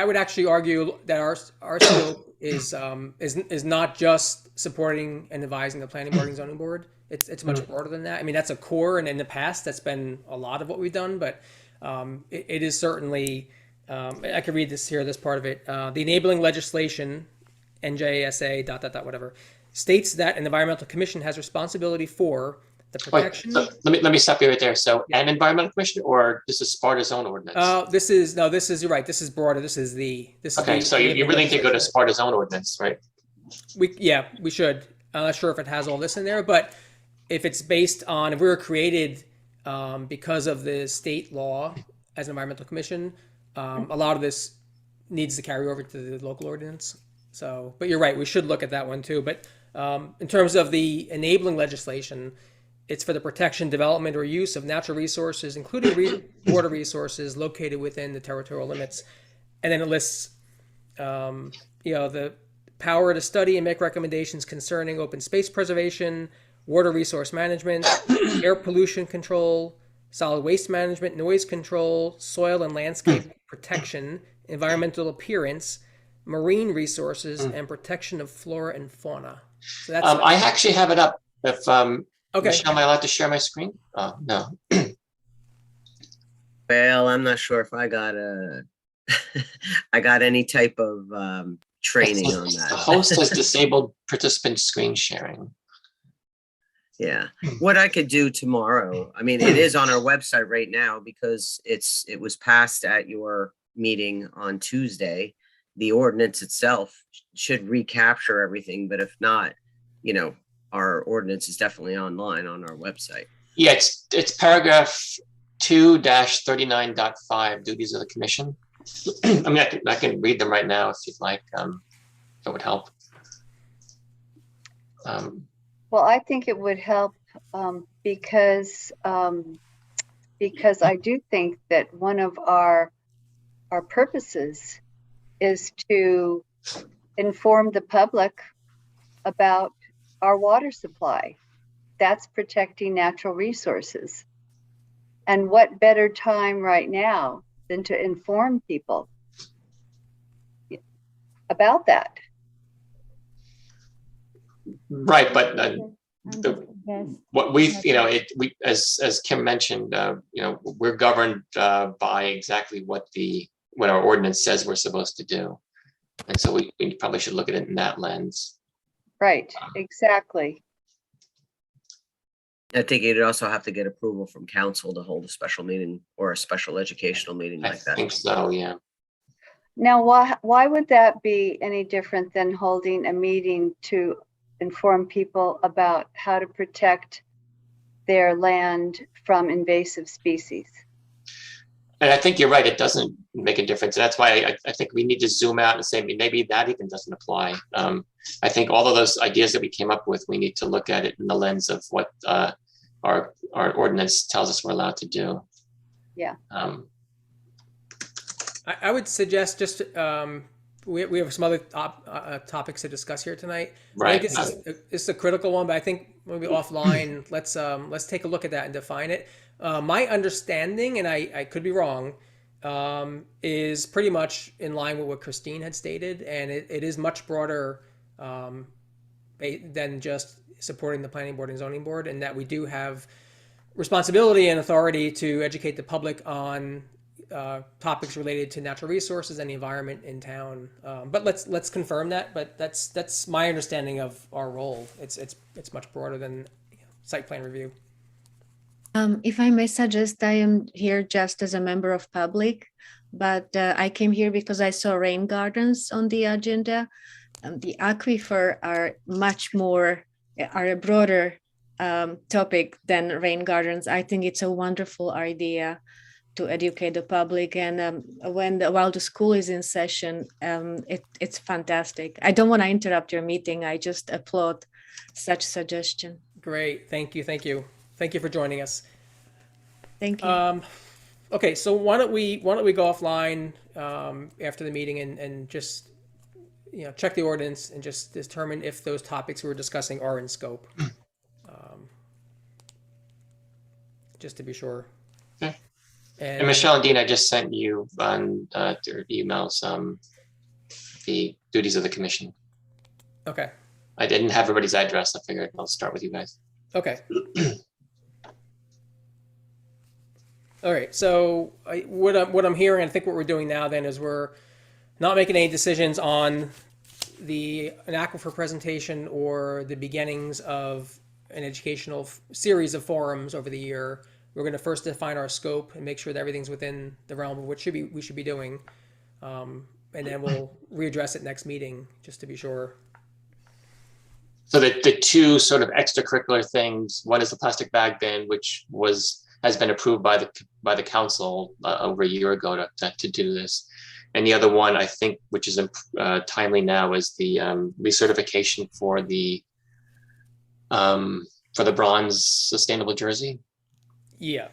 would actually argue that our scope is not just supporting and advising the planning board and zoning board. It's much broader than that. I mean, that's a core, and in the past, that's been a lot of what we've done. But it is certainly. I could read this here. This part of it. The enabling legislation, NJSA ... whatever, states that an environmental commission has responsibility for the protection.
Wait, so let me stop you right there. So, an environmental commission, or this is Sparta's own ordinance?
You're right. This is broader. Okay,
so you really need to go to Sparta's own ordinance, right?
We should. I'm not sure if it has all this in there, but if it's based on, if we were created because of the state law as an environmental commission, a lot of this needs to carry over to the local ordinance. So, but you're right. We should look at that one too. But in terms of the enabling legislation, it's for the protection, development, or use of natural resources, including water resources located within the territorial limits. And then it lists, the power to study and make recommendations concerning open space preservation, water resource management, air pollution control, solid waste management, noise control, soil and landscape protection, environmental appearance, marine resources, and protection of flora and fauna. So that's
I actually have it up. If
okay.
Michelle, am I allowed to share my screen? No.
Well, I'm not sure if I got any type of training on
The
that.
host has disabled participant screen sharing.
Yeah. What I could do tomorrow, I mean, it is on our website right now because it was passed at your meeting on Tuesday. The ordinance itself should recapture everything, but if not, our ordinance is definitely online on our website.
Yeah, it's paragraph 2-39.5, duties of the commission. I mean, I can read them right now if you'd like. That would help.
Well, I think it would help because I do think that one of our purposes is to inform the public about our water supply. That's protecting natural resources. And what better time right now than to inform people about that?
Right, but what we've, we as Kim mentioned, we're governed by exactly what our ordinance says we're supposed to do, and so we probably should look at it in that lens.
Right, exactly.
I think you'd also have to get approval from council to hold a special meeting or a special educational meeting like that.
I think so, yeah.
Now, why would that be any different than holding a meeting to inform people about how to protect their land from invasive species?
And I think you're right, it doesn't make a difference. That's why I think we need to zoom out and say maybe that even doesn't apply. I think all of those ideas that we came up with, we need to look at it in the lens of what our ordinance tells us we're allowed to do.
Yeah.
I would suggest just we have some other topics to discuss here tonight.
Right.
I think this is a critical one, but I think maybe offline, let's take a look at that and define it. My understanding, and I could be wrong, is pretty much in line with what Christine had stated, and it is much broader than just supporting the planning board and zoning board, and that we do have responsibility and authority to educate the public on topics related to natural resources and the environment in town. But let's confirm that. But that's my understanding of our role. It's much broader than site plan review.
If I may suggest, I am here just as a member of public, but I came here because I saw rain gardens on the agenda. The aquifer are a broader topic than rain gardens. I think it's a wonderful idea to educate the public, and while the school is in session, it's fantastic. I don't want to interrupt your meeting. I just applaud such suggestion.
Great, thank you for joining us.
Thank you.
Okay, so why don't we go offline after the meeting and just check the ordinance and just determine if those topics we were discussing are in scope, just to be sure.
Okay. And Michelle and Dean, I just sent you on their emails the duties of the commission.
Okay.
I didn't have everybody's address. I figured I'll start with you guys.
Okay. All right. So what I'm hearing, I think what we're doing now then is we're not making any decisions on an aquifer presentation or the beginnings of an educational series of forums over the year. We're going to first define our scope and make sure that everything's within the realm of what we should be doing, and then we'll readdress it next meeting just to be sure.
So the two sort of extracurricular things, one is the plastic bag ban, which has been approved by the council over a year ago to do this, and the other one I think, which is timely now, is the recertification for the bronze sustainable jersey.
Yeah.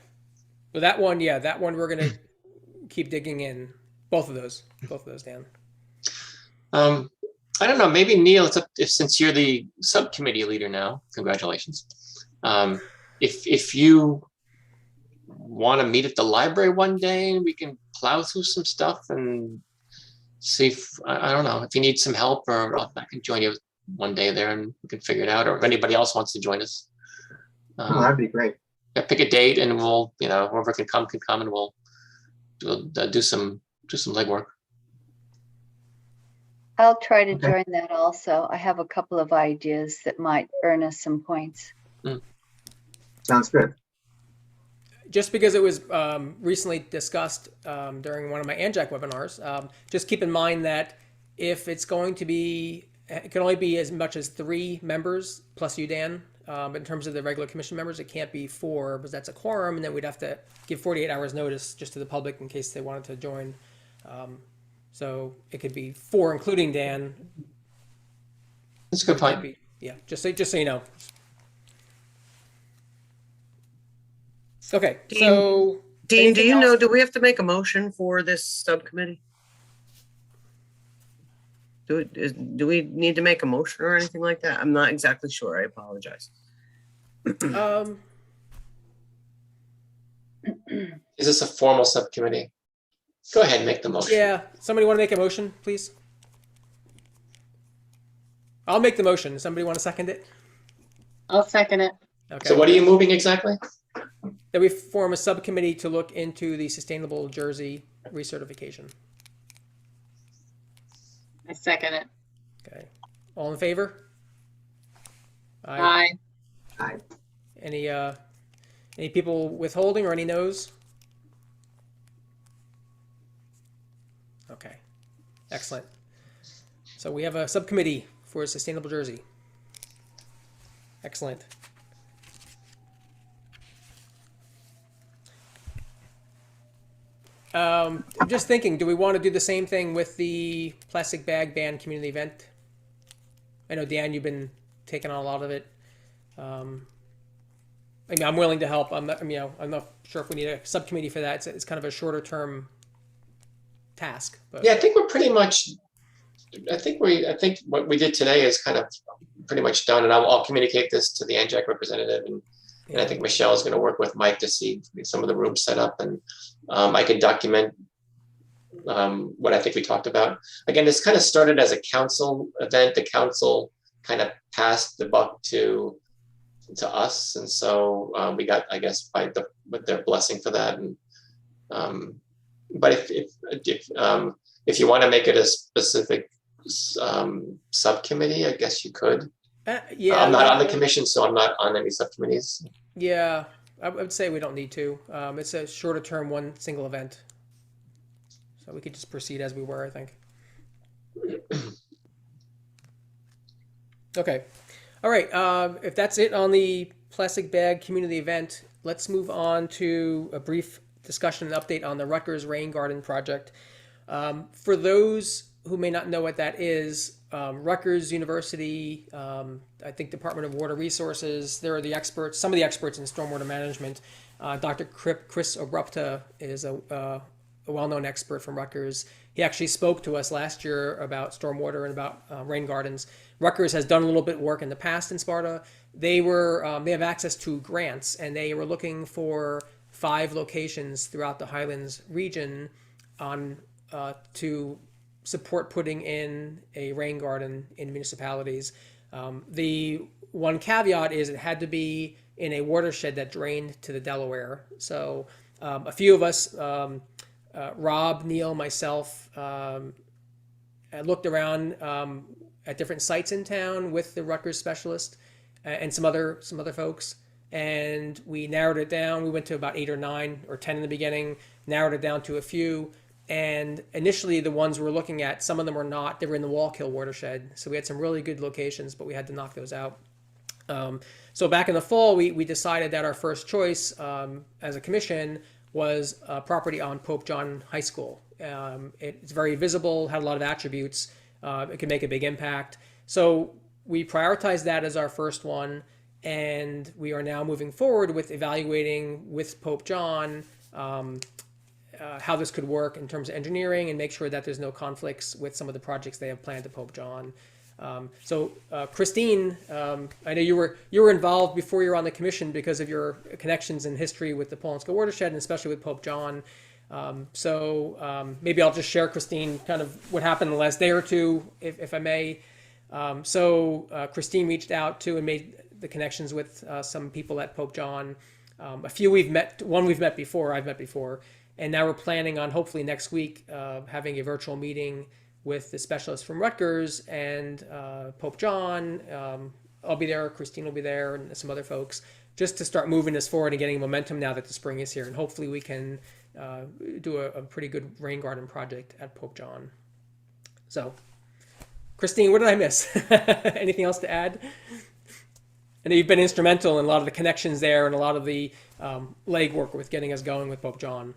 Well, that one we're going to keep digging in. Both of those, Dan.
I don't know, maybe Neil, it's up since you're the subcommittee leader now, congratulations. If you want to meet at the library one day and we can plow through some stuff and see if, I don't know, if you need some help, or I can join you one day there and we can figure it out, or if anybody else wants to join us.
That'd be great.
Pick a date and we'll, whoever can come and we'll do some legwork.
I'll try to join that also. I have a couple of ideas that might earn us some points.
Sounds good.
Just because it was recently discussed during one of my ANJAC webinars, just keep in mind that if it's going to be it can only be as much as 3 members plus you, Dan. But in terms of the regular commission members, it can't be 4 because that's a quorum, and then we'd have to give 48 hours notice just to the public in case they wanted to join. So it could be 4, including Dan.
That's a good point.
Yeah, just so you know. Okay, so
Dean, do
anything
you know,
else?
do we have to make a motion for this subcommittee? Do we need to make a motion or anything like that? I'm not exactly sure. I apologize.
Is this a formal subcommittee? Go ahead and make the motion.
Yeah, somebody want to make a motion, please? I'll make the motion. Somebody want to second it?
I'll second it.
Okay.
So what are you moving exactly?
That we form a subcommittee to look into the sustainable Jersey recertification.
I second it.
Okay. All in favor?
Aye.
Aye.
Any people withholding or any no's? Okay. Excellent. So we have a subcommittee for sustainable Jersey. Excellent. I'm just thinking, do we want to do the same thing with the plastic bag ban community event? I know, Dan, you've been taking on a lot of it. I mean, I'm willing to help. I'm not sure if we need a subcommittee for that. It's kind of a shorter term task. But
Yeah, I think we're pretty much. I think what we did today is kind of pretty much done, and I'll communicate this to the NJAC representative, and I think Michelle is going to work with Mike to see some of the rooms set up, and I can document what I think we talked about. Again, this kind of started as a council event. The council kind of passed the buck to us, and so we got, I guess, with their blessing for that. And but if you want to make it a specific subcommittee, I guess you could.
Yeah,
I'm not on the commission, so I'm not on any subcommittees.
Yeah, I would say we don't need to. It's a shorter term, one single event. So we could just proceed as we were, I think. Okay. All right. If that's it on the plastic bag community event, let's move on to a brief discussion and update on the Rutgers Rain Garden project. For those who may not know what that is, Rutgers University, I think Department of Water Resources, they're the experts, some of the experts in stormwater management. Dr. Chris Obrupta is a well-known expert from Rutgers. He actually spoke to us last year about stormwater and about rain gardens. Rutgers has done a little bit of work in the past in Sparta. They have access to grants, and they were looking for 5 locations throughout the Highlands region to support putting in a rain garden in municipalities. The one caveat is it had to be in a watershed that drained to the Delaware. So a few of us, Rob, Neil, myself, looked around at different sites in town with the Rutgers specialist and some other folks, and we narrowed it down. We went to about 8 or 9 or 10 in the beginning, narrowed it down to a few. And initially, the ones we were looking at, some of them were not. They were in the Wallkill watershed. So we had some really good locations, but we had to knock those out. So back in the fall, we decided that our first choice as a commission was a property on Pope John High School. It's very visible, had a lot of attributes. It could make a big impact. So we prioritized that as our first one. And we are now moving forward with evaluating with Pope John how this could work in terms of engineering and make sure that there's no conflicts with some of the projects they have planned at Pope John. So Christine, I know you were involved before you were on the commission because of your connections and history with the Polonska watershed and especially with Pope John. So maybe I'll just share, Christine, kind of what happened in the last day or two, if I may. Christine reached out to and made the connections with some people at Pope John. A few we've met, one we've met before, I've met before. And now we're planning on hopefully next week having a virtual meeting with the specialists from Rutgers and Pope John. I'll be there, Christine will be there, and some other folks, just to start moving this forward and getting momentum now that the spring is here. And hopefully we can do a pretty good rain garden project at Pope John. So Christine, what did I miss? Anything else to add? I know you've been instrumental in a lot of the connections there and a lot of the legwork with getting us going with Pope John.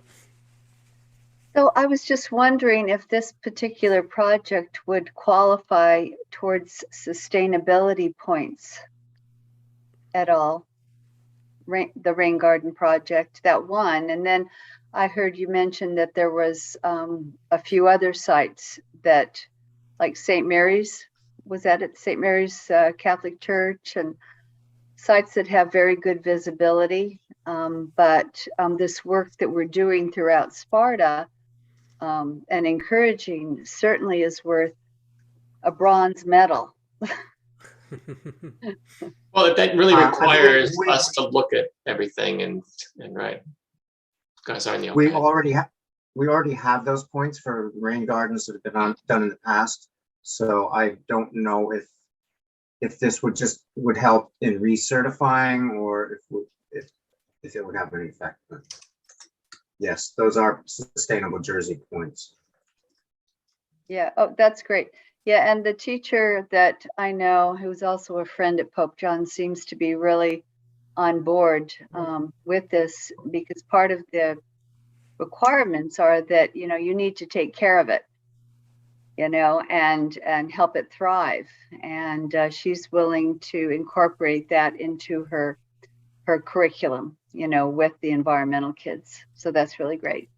So I was just wondering if this particular project would qualify towards sustainability points at all. The Rain Garden project, that one. And then I heard you mention that there was a few other sites that, like St. Mary's, was that at St. Mary's Catholic Church, and sites that have very good visibility. But this work that we're doing throughout Sparta and encouraging certainly is worth a bronze medal.
Well, that really requires
we-
us to look at everything and right. Sorry, Neil.
We already have those points for rain gardens that have been done in the past. So I don't know if this would help in recertifying, or if it would have any effect. But yes, those are sustainable Jersey points.
Yeah, oh, that's great. Yeah, and the teacher that I know, who's also a friend at Pope John, seems to be really on board with this, because part of the requirements are that, you know, you need to take care of it, you know, and help it thrive. And she's willing to incorporate that into her curriculum, you know, with the environmental kids. So that's really great.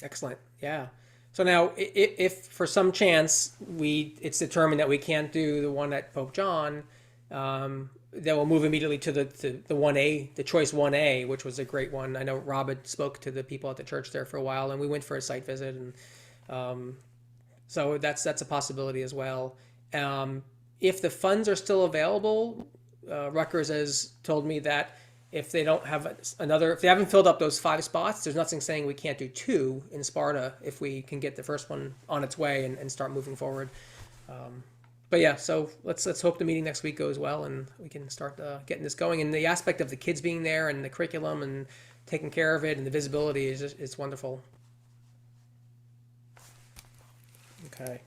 Excellent. Yeah. So now, if for some chance it's determined that we can't do the one at Pope John, then we'll move immediately to the 1A, the choice 1A, which was a great one. I know Rob had spoke to the people at the church there for a while, and we went for a site visit, and so that's a possibility as well. If the funds are still available, Rutgers has told me that if they don't have if they haven't filled up those 5 spots, there's nothing saying we can't do 2 in Sparta if we can get the first one on its way and start moving forward. But yeah, so let's hope the meeting next week goes well and we can start getting this going. And the aspect of the kids being there and the curriculum and taking care of it and the visibility is wonderful. Okay.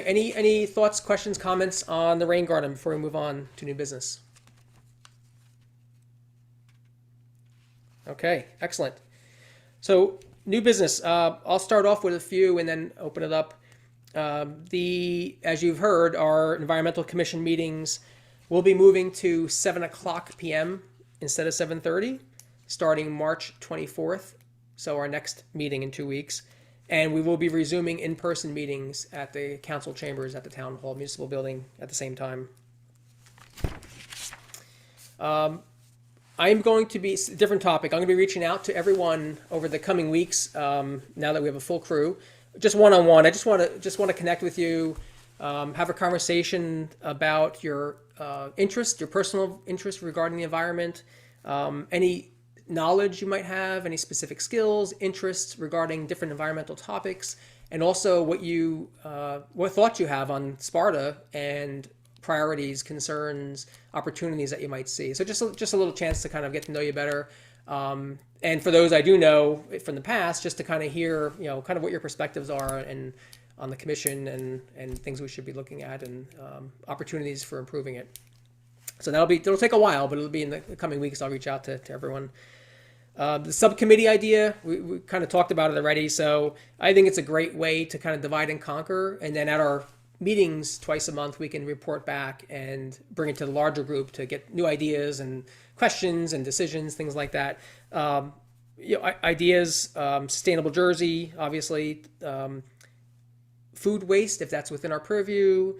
Any thoughts, questions, comments on the rain garden before we move on to new business? Okay, excellent. So new business. I'll start off with a few and then open it up. As you've heard, our environmental commission meetings will be moving to 7:00 p.m. instead of 7:30, starting March 24th. So our next meeting in 2 weeks. And we will be resuming in-person meetings at the council chambers at the town hall municipal building at the same time. I'm going to be a different topic. I'm going to be reaching out to everyone over the coming weeks. Now that we have a full crew, just one-on-one. I just want to connect with you, have a conversation about your interest, your personal interest regarding the environment, any knowledge you might have, any specific skills, interests regarding different environmental topics, and also what thoughts you have on Sparta and priorities, concerns, opportunities that you might see. So just a little chance to kind of get to know you better. And for those I do know from the past, just to kind of hear, kind of what your perspectives are and on the commission and things we should be looking at and opportunities for improving it. So it'll take a while, but it'll be in the coming weeks. I'll reach out to everyone. The subcommittee idea, we kind of talked about it already. So I think it's a great way to kind of divide and conquer. And then at our meetings twice a month, we can report back and bring it to the larger group to get new ideas and questions and decisions, things like that. Ideas, sustainable Jersey, obviously, food waste, if that's within our purview.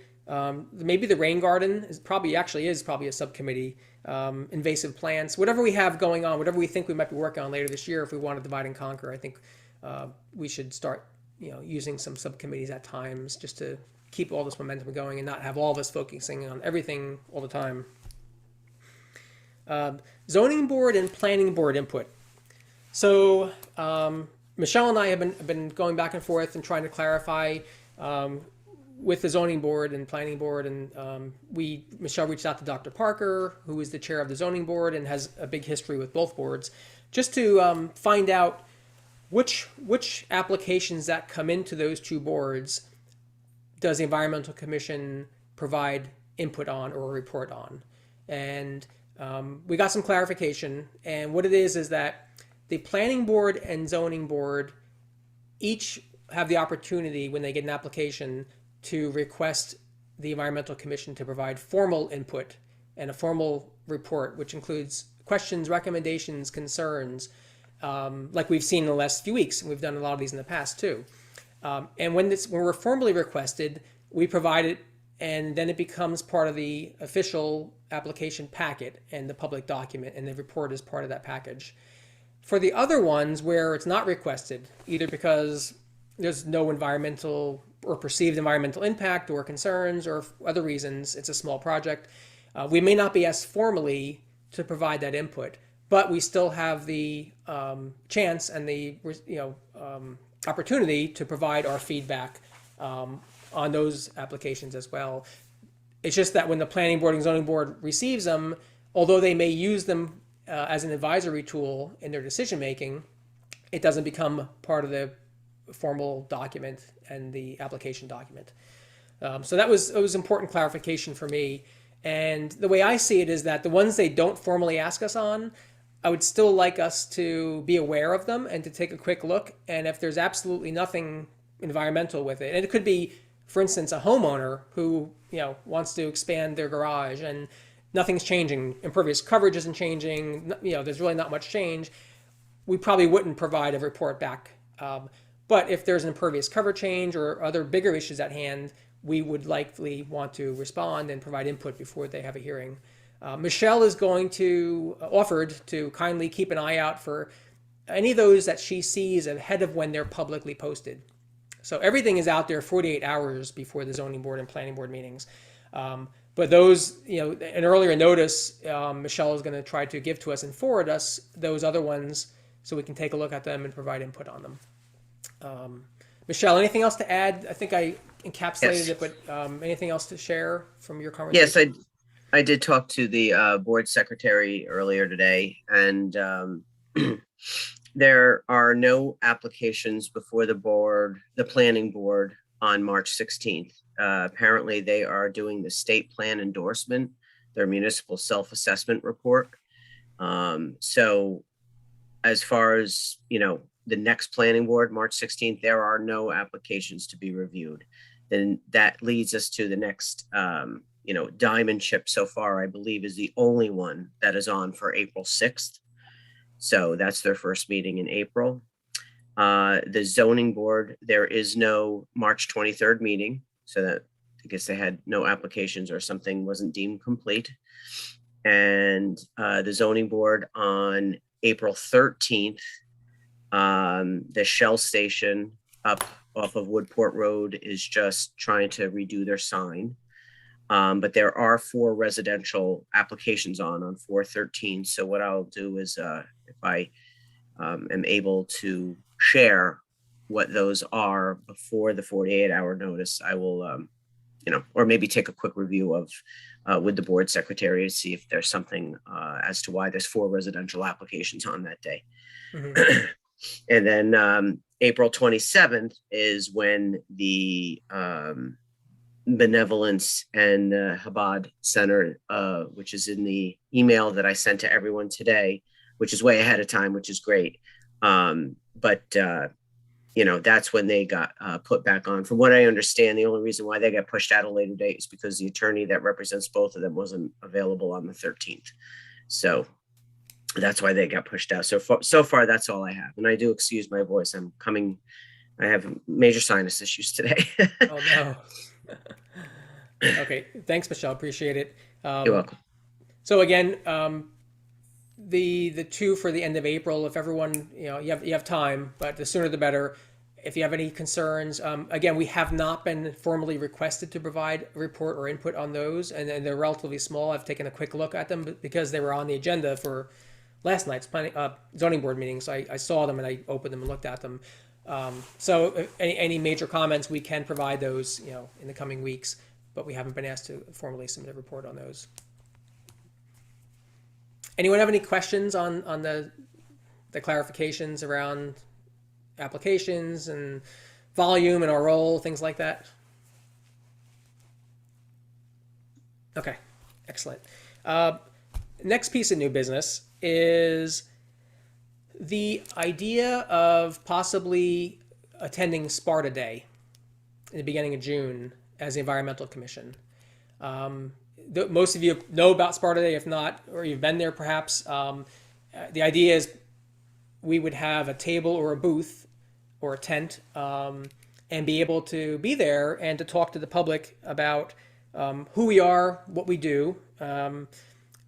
Maybe the rain garden is probably a subcommittee. Invasive plants, whatever we have going on, whatever we think we might be working on later this year, if we want to divide and conquer, I think we should start, using some subcommittees at times just to keep all this momentum going and not have all of us focusing on everything all the time. Zoning board and planning board input. So Michelle and I have been going back and forth and trying to clarify with the zoning board and planning board, and Michelle reached out to Dr. Parker, who is the chair of the zoning board and has a big history with both boards, just to find out which applications that come into those two boards does the Environmental Commission provide input on or report on? And we got some clarification. And what it is that the Planning Board and Zoning Board each have the opportunity, when they get an application, to request the Environmental Commission to provide formal input and a formal report, which includes questions, recommendations, concerns, like we've seen in the last few weeks, and we've done a lot of these in the past too. And when we're formally requested, we provide it, and then it becomes part of the official application packet and the public document, and the report is part of that package. For the other ones where it's not requested, either because there's no environmental or perceived environmental impact or concerns, or for other reasons, it's a small project, we may not be asked formally to provide that input, but we still have the chance and the opportunity to provide our feedback on those applications as well. It's just that when the Planning Board and Zoning Board receives them, although they may use them as an advisory tool in their decision making, it doesn't become part of the formal document and the application document. So it was important clarification for me. And the way I see it is that the ones they don't formally ask us on, I would still like us to be aware of them and to take a quick look. And if there's absolutely nothing environmental with it, and it could be, for instance, a homeowner who wants to expand their garage and nothing's changing, impervious coverage isn't changing, there's really not much change, we probably wouldn't provide a report back. But if there's an impervious cover change or other bigger issues at hand, we would likely want to respond and provide input before they have a hearing. Michelle is offered to kindly keep an eye out for any of those that she sees ahead of when they're publicly posted. So everything is out there 48 hours before the Zoning Board and Planning Board meetings. But those, an earlier notice, Michelle is going to try to give to us and forward us those other ones so we can take a look at them and provide input on them. Michelle, anything else to add? I think I encapsulated it, but anything else to share from your conversation?
Yes, I did talk to the board secretary earlier today, and there are no applications before the planning board on March 16th. Apparently they are doing the state plan endorsement, their municipal self-assessment report. So as far as, the next planning board, March 16th, there are no applications to be reviewed. Then that leads us to the next, Diamond Chip so far, I believe, is the only one that is on for April 6th. So that's their first meeting in April. The zoning board, there is no March 23rd meeting. So that, I guess they had no applications or something wasn't deemed complete. And the zoning board on April 13th, the Shell station up off of Woodport Road is just trying to redo their sign. But there are 4 residential applications on 4/13. So what I'll do is if I am able to share what those are before the 48-hour notice, I will, or maybe take a quick review of with the board secretary to see if there's something as to why there's 4 residential applications on that day. Mm-hmm. And then April 27th is when the Benevolence and Chabad Center, which is in the email that I sent to everyone today, which is way ahead of time, which is great. But that's when they got put back on. From what I understand, the only reason why they got pushed out a later date is because the attorney that represents both of them wasn't available on the 13th. So that's why they got pushed out. So far, that's all I have. And I do excuse my voice. I have major sinus issues today.
Oh, no. Okay. Thanks, Michelle. Appreciate it.
You're welcome.
So again, the 2 for the end of April, if everyone, you have time, but the sooner the better. If you have any concerns, again, we have not been formally requested to provide a report or input on those, and they're relatively small. I've taken a quick look at them because they were on the agenda for last night's zoning board meetings. I saw them and I opened them and looked at them. So if any major comments, we can provide those, in the coming weeks, but we haven't been asked to formally submit a report on those. Anyone have any questions on the clarifications around applications and volume and our role, things like that? Okay, excellent. Next piece of new business is the idea of possibly attending Sparta Day in the beginning of June as the Environmental Commission. Most of you know about Sparta Day, if not, or you've been there perhaps. The idea is we would have a table or a booth or a tent and be able to be there and to talk to the public about who we are, what we do.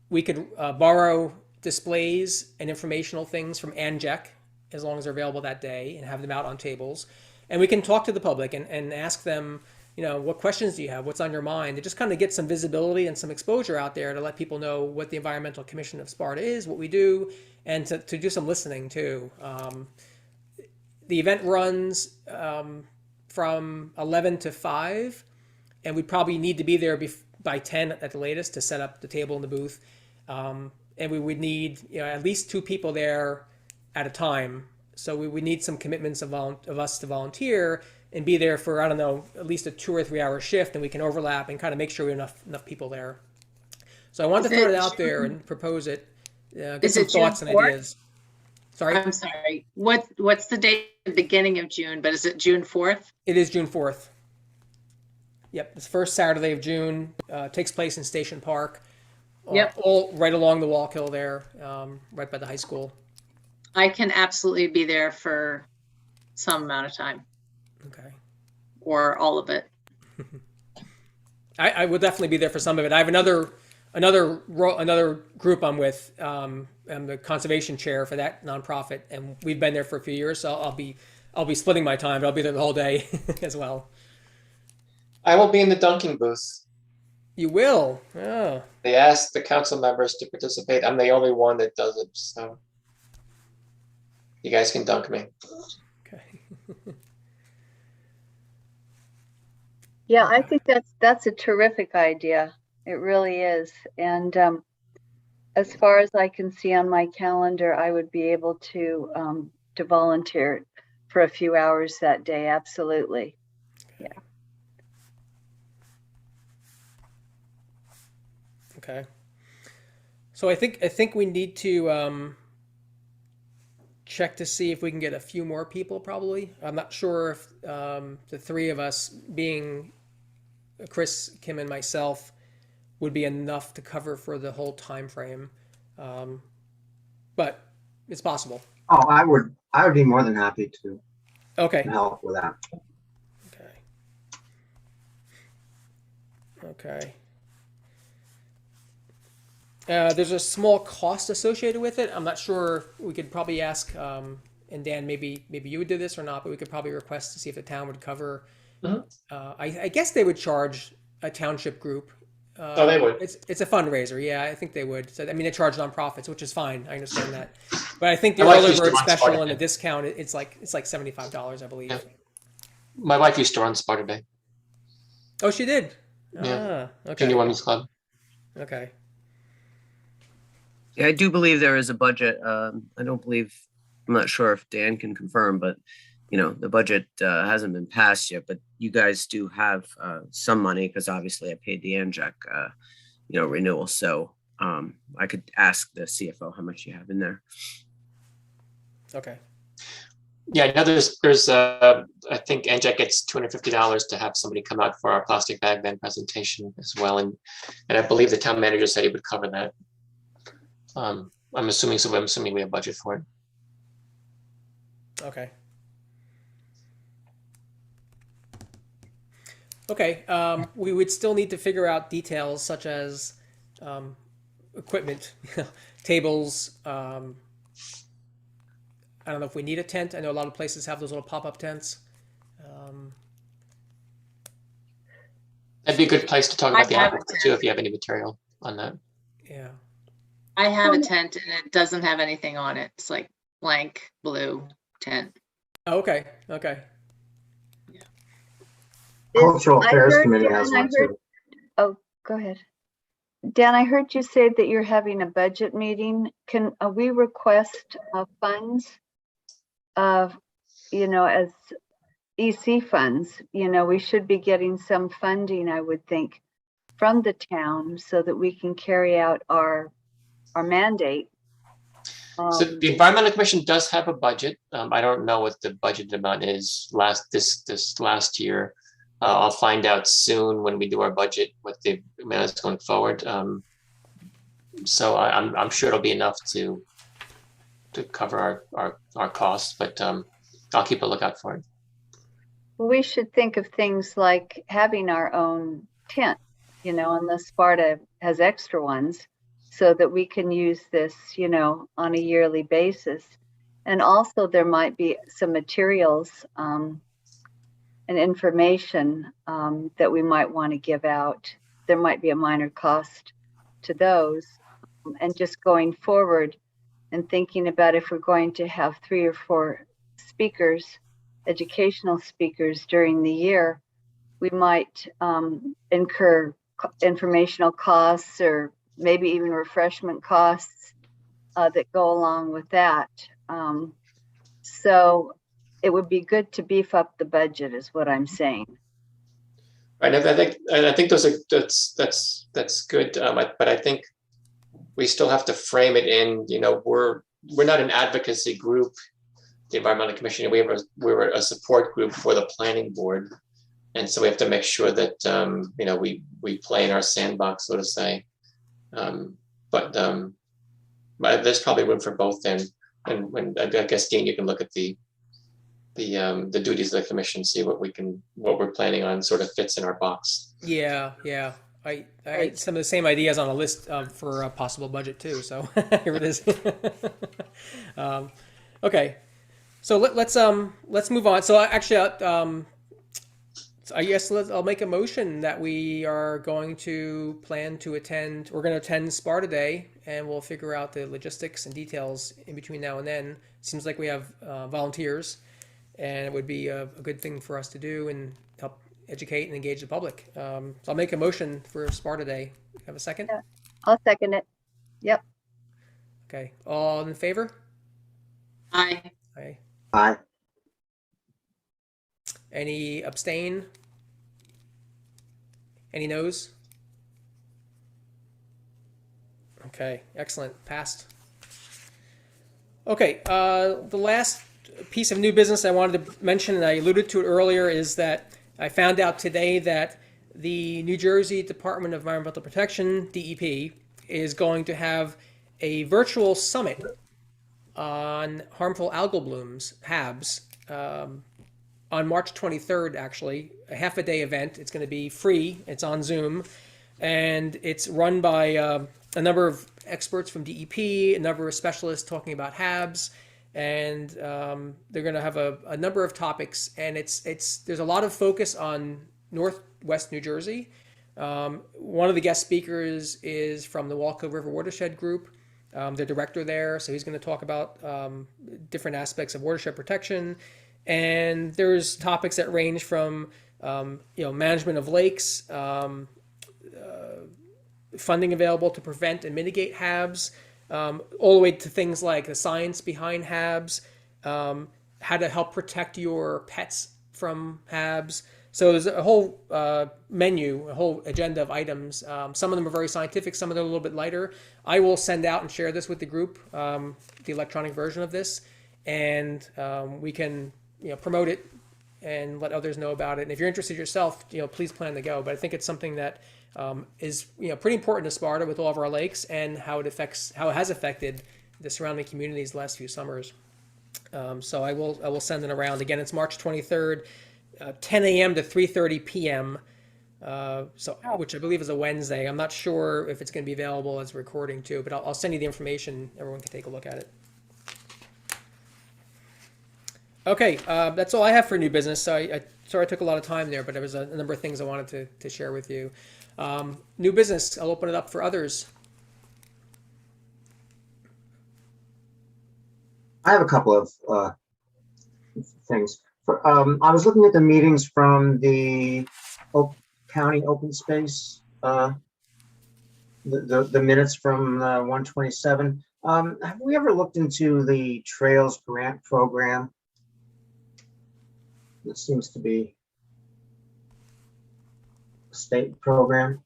We could borrow displays and informational things from ANJEC as long as they're available that day and have them out on tables. And we can talk to the public and ask them, what questions do you have? What's on your mind? To just kind of get some visibility and some exposure out there to let people know what the Environmental Commission of Sparta is, what we do, and to do some listening too. The event runs from 11 to 5, and we probably need to be there by 10 at the latest to set up the table and the booth. And we would need at least 2 people there at a time. So we would need some commitments of us to volunteer and be there for, I don't know, at least a 2 or 3 hour shift, and we can overlap and kind of make sure we have enough people there. So I wanted to throw it out there and propose it. Get some thoughts and ideas. Sorry?
I'm sorry. What's the date? The beginning of June, but is it June 4th?
It is June 4th. Yep, it's first Saturday of June. Takes place in Station Park.
Yep.
All right along the Wallkill there, right by the high school.
I can absolutely be there for some amount of time.
Okay.
Or all of it.
I will definitely be there for some of it. I have another group I'm with. I'm the conservation chair for that nonprofit, and we've been there for a few years. So I'll be splitting my time, but I'll be there the whole day as well.
I will be in the dunking booth.
You will. Oh.
They asked the council members to participate. I'm the only one that does it, so you guys can dunk me.
Okay.
Yeah, I think that's a terrific idea. It really is. And as far as I can see on my calendar, I would be able to volunteer for a few hours that day. Absolutely. Yeah.
Okay. So I think we need to check to see if we can get a few more people. Probably. I'm not sure if the 3 of us, being Chris, Kim, and myself, would be enough to cover for the whole time frame. But it's possible.
Oh, I would be more than happy to
Okay.
help with that.
Okay. There's a small cost associated with it. I'm not sure. We could probably ask, and Dan, maybe you would do this or not, but we could probably request to see if the town would cover. I guess they would charge a township group.
Oh, they would.
It's a fundraiser. Yeah, I think they would. So I mean, they charge nonprofits, which is fine. I understand that. But I think the
My wife
early
used to
bird
run
special
Sparta
and the
Day.
discount, it's like $75, I believe.
Yeah. My wife used to run Sparta Day.
Oh, she did.
Yeah.
Okay.
Junior Women's Club.
Okay.
Yeah, I do believe there is a budget. I'm not sure if Dan can confirm, but the budget hasn't been passed yet, but you guys do have some money because obviously I paid the ANJEC, renewal. So I could ask the CFO how much you have in there.
Okay.
Yeah, I know there's I think NJEC gets $250 to have somebody come out for our plastic bag ban presentation as well, and I believe the town manager said he would cover that. I'm assuming we have budget for it.
Okay. Okay. We would still need to figure out details such as equipment, tables. I don't know if we need a tent. I know a lot of places have those little pop-up tents.
That'd be a good place to talk about the
have a
aquifer too, if you have any material on that.
Yeah.
I have a tent and it doesn't have anything on it. It's like blank blue tent.
Oh, okay. Okay.
Cultural
I
Affairs
heard-
Committee
Dan,
has
I
one
heard-
too.
Oh, go ahead. Dan, I heard you say that you're having a budget meeting. Can we request funds as EC funds, we should be getting some funding, I would think, from the town so that we can carry out our mandate.
So the Environmental Commission does have a budget. I don't know what the budget amount is this last year. I'll find out soon when we do our budget what the amount is going forward. So I'm sure it'll be enough to cover our costs, but I'll keep a lookout for it.
Well, we should think of things like having our own tent, unless Sparta has extra ones, so that we can use this, on a yearly basis. And also there might be some materials and information that we might want to give out. There might be a minor cost to those. And just going forward and thinking about if we're going to have 3 or 4 speakers, educational speakers during the year, we might incur informational costs or maybe even refreshment costs that go along with that. So it would be good to beef up the budget is what I'm saying.
Right, I think that's good, but I think we still have to frame it in, we're not an advocacy group, the Environmental Commission. We're a support group for the planning board. And so we have to make sure that, we play in our sandbox, so to say. But there's probably room for both then. And when I guess, Dean, you can look at the duties of the commission, see what we're planning on sort of fits in our box.
Yeah. I had some of the same ideas on a list for a possible budget too. So here it is. Okay, so let's move on. So actually, I guess I'll make a motion that we are going to plan to attend. We're going to attend Sparta Day, and we'll figure out the logistics and details in between now and then. Seems like we have volunteers, and it would be a good thing for us to do and help educate and engage the public. So I'll make a motion for Sparta Day. Have a second?
Yeah, I'll second it. Yep.
Okay. All in favor?
Aye.
Aye.
Aye.
Any abstain? Any noes? Okay, excellent. Passed. Okay, the last piece of new business I wanted to mention, and I alluded to it earlier, is that I found out today that the New Jersey Department of Environmental Protection, DEP, is going to have a virtual summit on harmful algal blooms, HABs, on March 23rd, actually, a half-a-day event. It's going to be free. It's on Zoom, and it's run by a number of experts from DEP, a number of specialists talking about HABs, and they're going to have a number of topics, and there's a lot of focus on Northwest New Jersey. One of the guest speakers is from the Walco River Watershed Group, the director there, so he's going to talk about different aspects of watershed protection. And there's topics that range from management of lakes, funding available to prevent and mitigate HABs, all the way to things like the science behind HABs, how to help protect your pets from HABs. So there's a whole menu, a whole agenda of items. Some of them are very scientific, some of them are a little bit lighter. I will send out and share this with the group, the electronic version of this, and we can promote it and let others know about it. And if you're interested yourself, please plan to go. But I think it's something that is pretty important to Sparta with all of our lakes and how it has affected the surrounding communities the last few summers. So I will send it around. Again, it's March 23rd, 10 a.m. to 3:30 p.m. Which I believe is a Wednesday. I'm not sure if it's going to be available as a recording too, but I'll send you the information. Everyone can take a look at it. Okay, that's all I have for new business. So sorry I took a lot of time there, but there was a number of things I wanted to share with you. New business, I'll open it up for others.
I have a couple of things. I was looking at the meetings from the County Open Space, the minutes from 127. Have we ever looked into the Trails Grant Program? It seems to be a state program.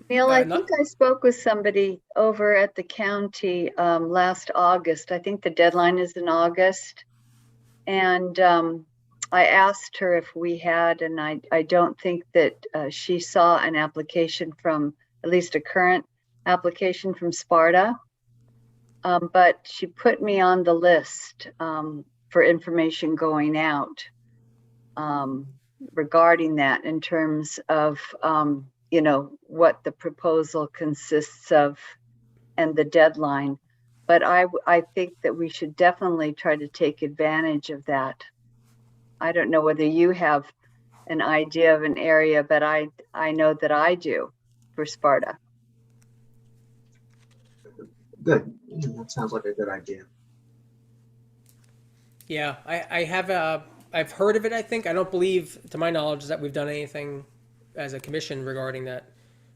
Neil, I
not-
think I spoke with somebody over at the county last August. I think the deadline is in August. And I asked her if we had, and I don't think that she saw an application from, at least a current application from Sparta. But she put me on the list for information going out regarding that in terms of, you know, what the proposal consists of and the deadline. But I think that we should definitely try to take advantage of that. I don't know whether you have an idea of an area, but I know that I do for Sparta.
Good. That sounds like a good idea.
Yeah, I have I've heard of it. I think I don't believe, to my knowledge, that we've done anything as a commission regarding that.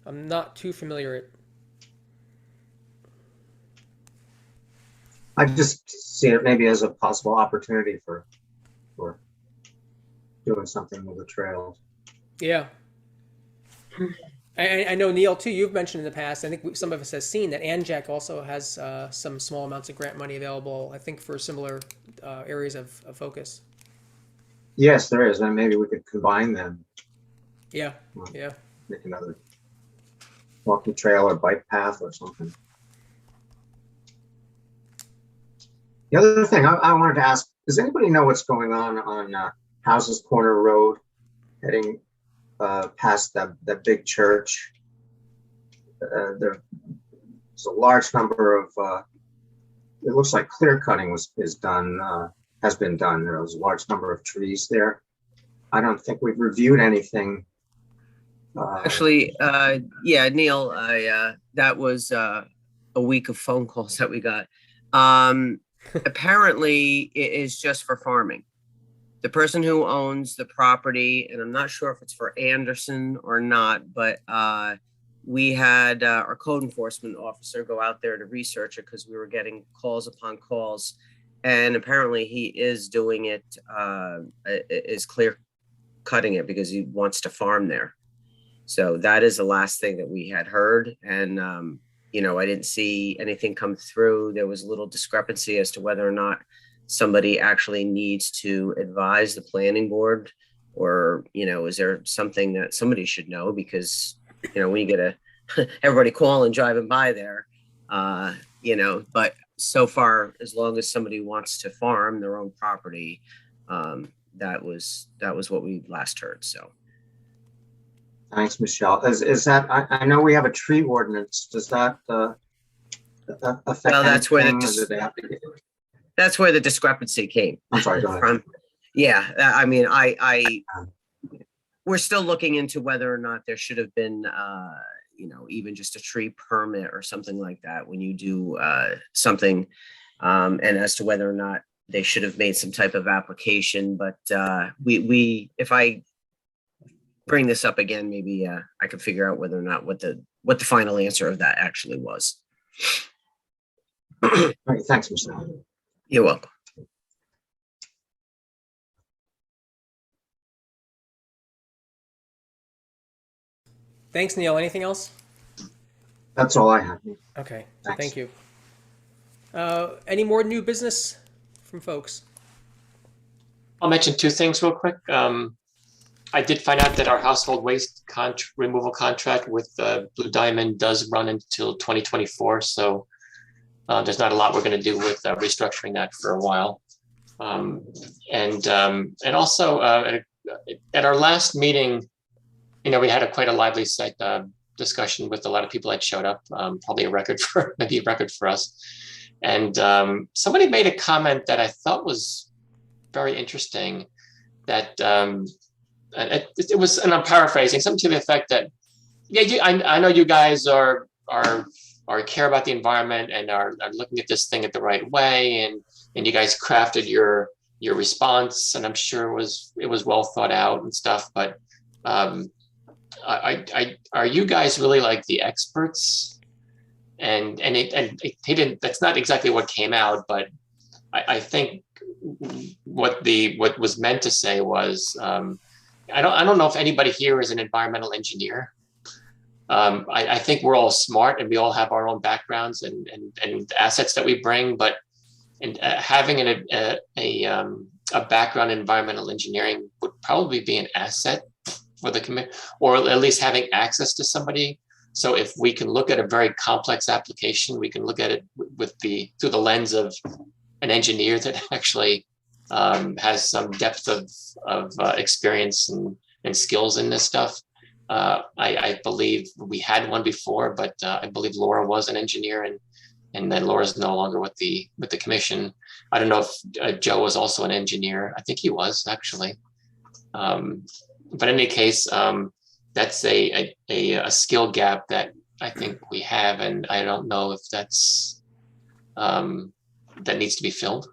I'm not too familiar.
I just see it maybe as a possible opportunity for doing something with the trails.
Yeah. I know, Neil, too, you've mentioned in the past, I think some of us have seen that ANJAC also has some small amounts of grant money available, I think, for similar areas of focus.
Yes, there is, and maybe we could combine them.
Yeah, yeah.
Make another walking trail or bike path or something. The other thing I wanted to ask, does anybody know what's going on Houses Corner Road, heading past that big church? There's a large number of, it looks like clear cutting has been done. There was a large number of trees there. I don't think we've reviewed anything.
Actually, yeah, Neil, that was a week of phone calls that we got. Apparently, it is just for farming. The person who owns the property, and I'm not sure if it's for Anderson or not, but we had our code enforcement officer go out there to research it because we were getting calls upon calls. And apparently he is doing it, is clear cutting it because he wants to farm there. So that is the last thing that we had heard. And, you know, I didn't see anything come through. There was a little discrepancy as to whether or not somebody actually needs to advise the planning board, or, you know, is there something that somebody should know? Because, you know, when you get everybody calling, driving by there, you know, but so far, as long as somebody wants to farm their own property, that was what we last heard. So.
Thanks, Michelle. Is that, I know we have a tree ordinance. Does that affect
Well, that's where
anything, or do they have to get-
that's where the discrepancy came.
I'm sorry, go ahead.
From. Yeah, I mean, we're still looking into whether or not there should have been, you know, even just a tree permit or something like that when you do something, and as to whether or not they should have made some type of application. But if I bring this up again, maybe I can figure out whether or not what the final answer of that actually was.
All right, thanks, Michelle.
You're welcome.
Thanks, Neil. Anything else?
That's all I have.
Okay,
Thanks.
thank you. Any more new business from folks?
I'll mention two things real quick. I did find out that our household waste removal contract with Blue Diamond does run until 2024. So there's not a lot we're going to do with restructuring that for a while. And also at our last meeting, you know, we had quite a lively site discussion with a lot of people that showed up. Probably maybe a record for us. And somebody made a comment that I thought was very interesting. That it was, and I'm paraphrasing, something to the effect that, yeah, I know you guys are care about the environment and are looking at this thing at the right way, and you guys crafted your response, and I'm sure it was well thought out and stuff. But are you guys really like the experts? And he didn't. That's not exactly what came out, but I think what was meant to say was, I don't know if anybody here is an environmental engineer. I think we're all smart and we all have our own backgrounds and assets that we bring, but having a background in environmental engineering would probably be an asset for the committee, or at least having access to somebody. So if we can look at a very complex application, we can look at it through the lens of an engineer that actually has some depth of experience and skills in this stuff. I believe we had one before, but I believe Laura was an engineer, and then Laura's no longer with the commission. I don't know if Joe was also an engineer. I think he was actually. But in any case, that's a skill gap that I think we have, and I don't know if that's that needs to be filled.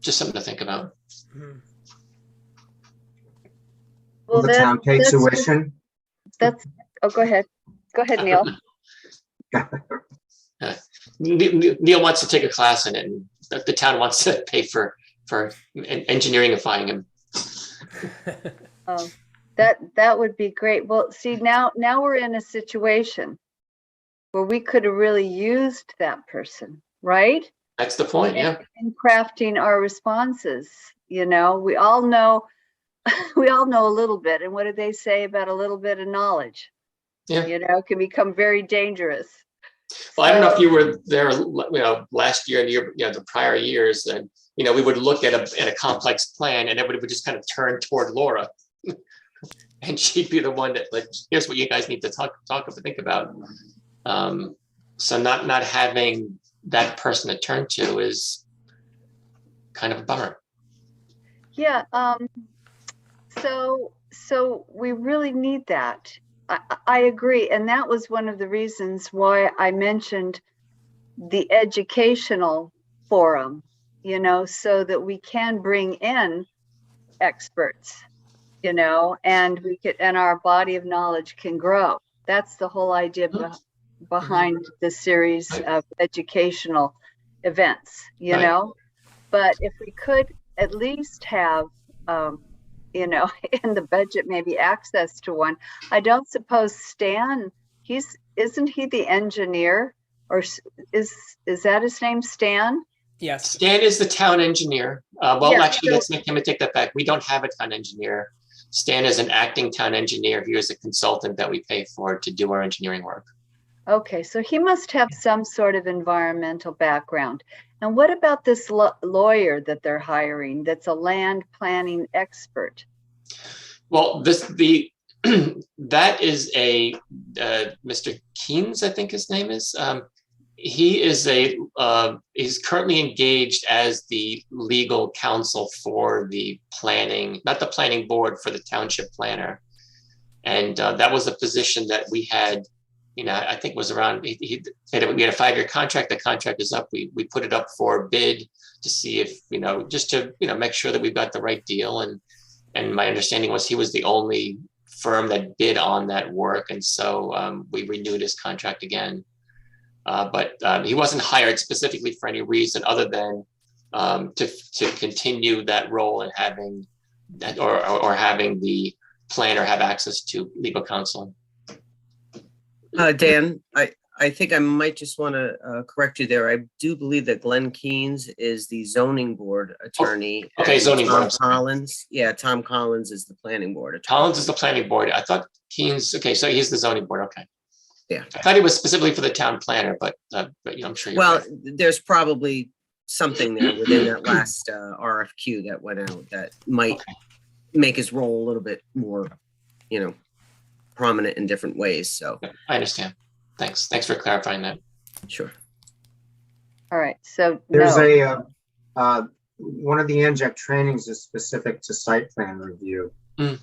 Just something to think about.
Will the town pay tuition?
Oh, go ahead. Go ahead, Neil.
Neil wants to take a class in it, and the town wants to pay for engineeringifying him.
Oh, that would be great. Well, see, now we're in a situation where we could have really used that person, right?
That's the point, yeah.
In crafting our responses, we all know a little bit. And what do they say about a little bit of knowledge?
Yeah.
It can become very dangerous.
Well, I don't know if you were there, last year and the prior years, and we would look at a complex plan, and everybody would just kind of turn toward Laura, and she'd be the one that, like, here's what you guys need to think about. So not having that person to turn to is kind of a bummer.
Yeah. So we really need that. I agree. And that was one of the reasons why I mentioned the educational forum, so that we can bring in experts, and our body of knowledge can grow. That's the whole idea behind the series of educational events, but if we could at least have, in the budget, maybe access to one. I don't suppose Stan, isn't he the engineer, or is that his name, Stan?
Yes.
Stan is the town engineer. Actually, let's make him take that back. We don't have a town engineer. Stan is an acting town engineer. He is a consultant that we pay for to do our engineering work.
Okay, so he must have some sort of environmental background. And what about this lawyer that they're hiring that's a land planning expert?
Well, that is a Mr. Keynes, I think his name is. He is he's currently engaged as the legal counsel for the planning, not the planning board, for the township planner. And that was a position that we had, I think was around, we had a 5-year contract. The contract is up. We put it up for bid to see if, just to, make sure that we've got the right deal. And my understanding was he was the only firm that bid on that work. And so we renewed his contract again. But he wasn't hired specifically for any reason other than to continue that role and having that, or having the planner have access to legal counsel.
Dan, I think I might just want to correct you there. I do believe that Glenn Keynes is the zoning board attorney.
Okay, zoning board.
Tom Collins. Yeah, Tom Collins is the planning board attorney.
Collins is the planning board. I thought Keynes, okay, so he's the zoning board, okay.
Yeah.
I thought he was specifically for the town planner, but I'm sure you're right.
There's probably something there within that last RFQ that went out that might make his role a little bit more, prominent in different ways. So
I understand. Thanks for clarifying that.
Sure.
All right. So
there's one of the NJAC trainings is specific to site plan review.
And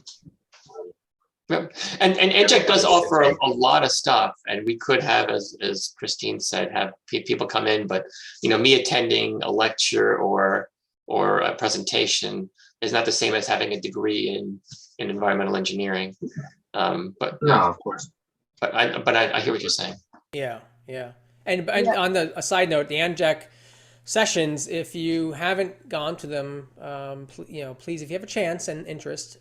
NJAC does offer a lot of stuff, and we could have, as Christine said, have people come in, but me attending a lecture or a presentation is not the same as having a degree in environmental engineering. But
no, of course.
But I hear what you're saying.
Yeah. And on a side note, the ANJAC sessions. If you haven't gone to them, please, if you have a chance and interest,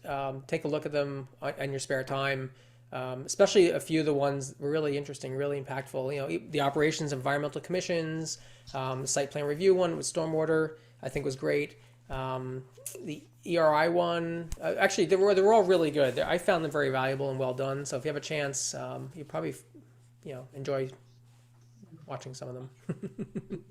take a look at them in your spare time. Especially a few of the ones were really interesting, really impactful. The operations environmental commissions, the site plan review one with stormwater, I think was great. The ERI one, actually, they were all really good. I found them very valuable and well done. So if you have a chance, you probably enjoy watching some of them.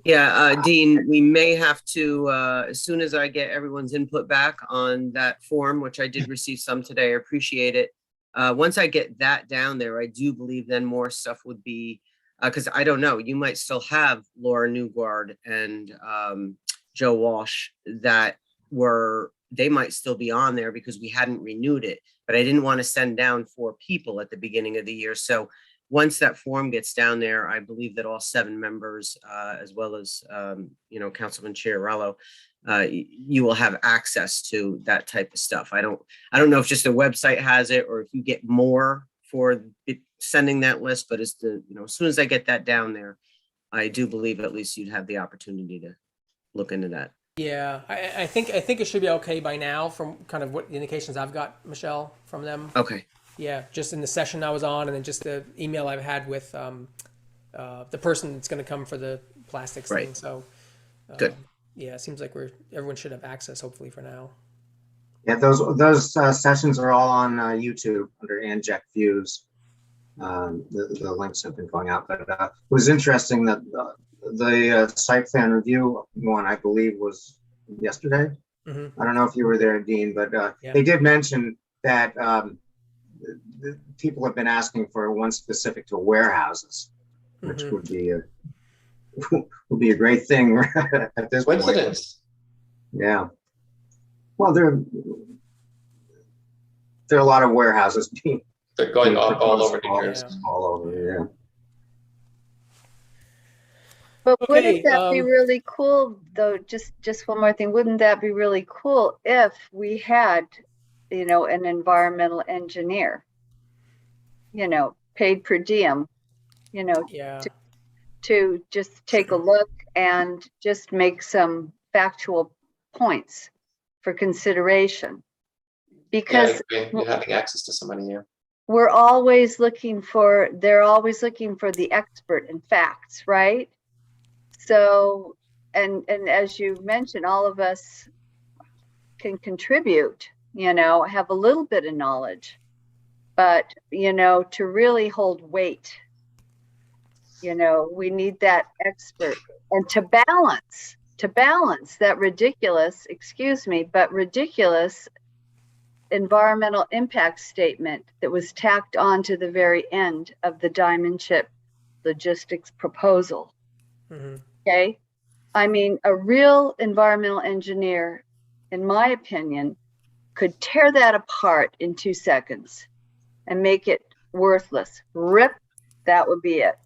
Yeah, Dean, we may have to, as soon as I get everyone's input back on that form, which I did receive some today, I appreciate it. Once I get that down there, I do believe then more stuff would be, because I don't know, you might still have Laura Newgard and Joe Walsh that they might still be on there because we hadn't renewed it, but I didn't want to send down 4 people at the beginning of the year. So once that form gets down there, I believe that all 7 members, as well as, Councilman Chiarello, you will have access to that type of stuff. I don't know if just the website has it or if you get more for sending that list, but as soon as I get that down there, I do believe at least you'd have the opportunity to look into that.
Yeah, I think it should be okay by now from kind of what the indications I've got, Michelle, from them.
Okay.
Yeah, just in the session I was on, and then just the email I've had with the person that's going to come for the plastics
Right.
thing. So
Good.
Yeah, it seems like everyone should have access, hopefully, for now.
Yeah, those sessions are all on YouTube under Anjek Views. The links have been going out, but it was interesting that the site plan review one, I believe, was yesterday.
Mm-hmm.
I don't know if you were there, Dean, but
Yeah.
they did mention that the people have been asking for one specific to warehouses, which
Mm-hmm.
would be a great thing at this point.
Coincidence.
Yeah. Well, there are a lot of warehouses being
They're going all over New
all,
Jersey.
all over. Yeah.
But
Okay,
wouldn't that be really cool, though? Just one more thing. Wouldn't that be really cool if we had, an environmental engineer, paid per diem,
Yeah.
to just take a look and just make some factual points for consideration? Because
You're having access to somebody here.
they're always looking for the expert in facts, right? So, and as you mentioned, all of us can contribute, have a little bit of knowledge, but, to really hold weight, we need that expert, and to balance that ridiculous environmental impact statement that was tacked on to the very end of the Diamond Chip logistics proposal.
Mm-hmm.
Okay. I mean, a real environmental engineer, in my opinion, could tear that apart in 2 seconds and make it worthless. Rip, that would be it.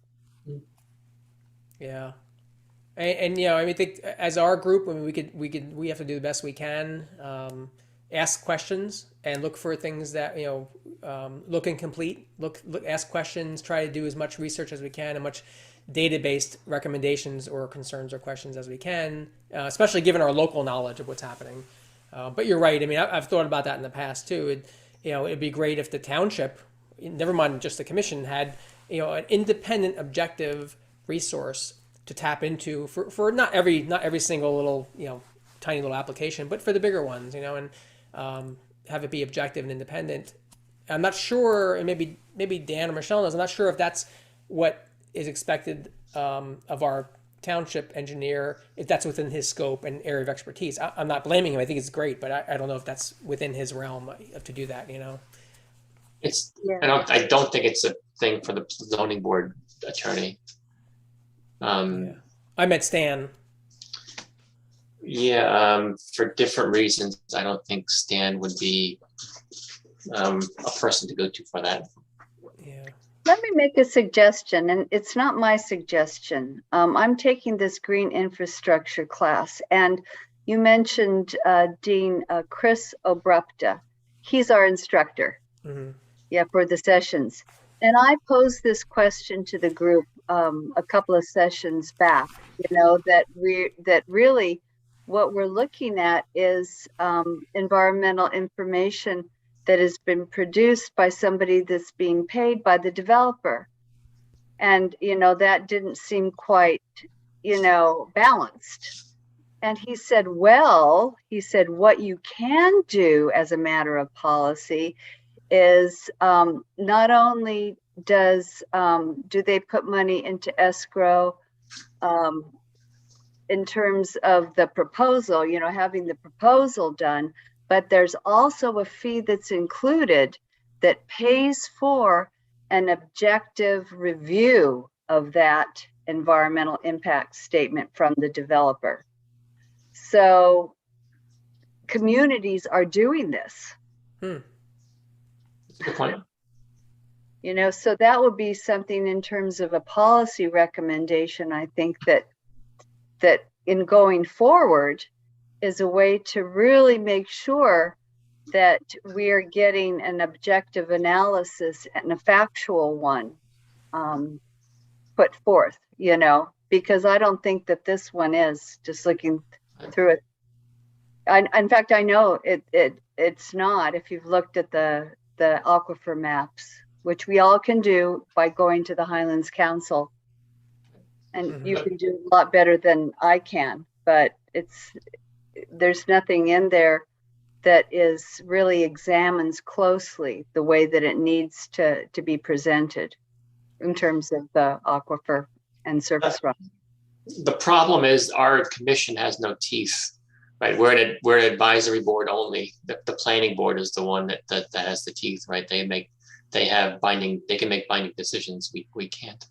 Yeah. And I think as our group, I mean, we have to do the best we can. Ask questions and look for things that look incomplete. Ask questions. Try to do as much research as we can and much data-based recommendations or concerns or questions as we can, especially given our local knowledge of what's happening. But you're right. I mean, I've thought about that in the past too. It'd be great if the township, never mind just the commission, had an independent, objective resource to tap into for not every single little tiny little application, but for the bigger ones, and have it be objective and independent. I'm not sure, and maybe Dan or Michelle knows. I'm not sure if that's what is expected of our township engineer, if that's within his scope and area of expertise. I'm not blaming him. I think it's great, but I don't know if that's within his realm to do that.
It's.
Yeah.
I don't think it's a thing for the zoning board attorney.
Yeah. I met Stan.
Yeah, for different reasons, I don't think Stan would be a person to go to for that.
Yeah.
Let me make a suggestion, and it's not my suggestion. I'm taking this green infrastructure class, and you mentioned Dean Chris Obrupta. He's our instructor.
Mm-hmm.
Yeah, for the sessions. And I posed this question to the group a couple of sessions back, that really what we're looking at is environmental information that has been produced by somebody that's being paid by the developer. And, that didn't seem quite, balanced. And he said, what you can do as a matter of policy is not only do they put money into escrow in terms of the proposal, having the proposal done, but there's also a fee that's included that pays for an objective review of that environmental impact statement from the developer. So communities are doing this.
That's a good point.
So that would be something in terms of a policy recommendation, I think that in going forward is a way to really make sure that we are getting an objective analysis and a factual one put forth, because I don't think that this one is, just looking through it. In fact, I know it's not, if you've looked at the aquifer maps, which we all can do by going to the Highlands Council. And you can do a lot better than I can, but there's nothing in there that really examines closely the way that it needs to be presented in terms of the aquifer and surface runoff.
The problem is our commission has no teeth, right? We're an advisory board only. The planning board is the one that has the teeth, right? They can make binding decisions. We can't.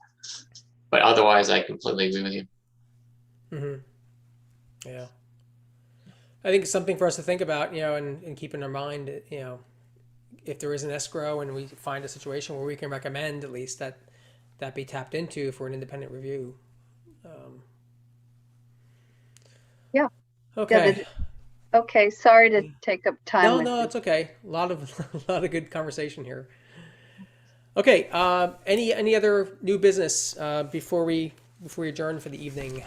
But otherwise, I completely agree with you.
Mm-hmm. Yeah. I think it's something for us to think about, and keep in our mind, if there is an escrow and we find a situation where we can recommend at least that be tapped into for an independent review.
Yeah.
Okay.
Okay. Sorry to take up time.
No, it's okay. A lot of good conversation here. Okay. Any other new business before we adjourn for the evening?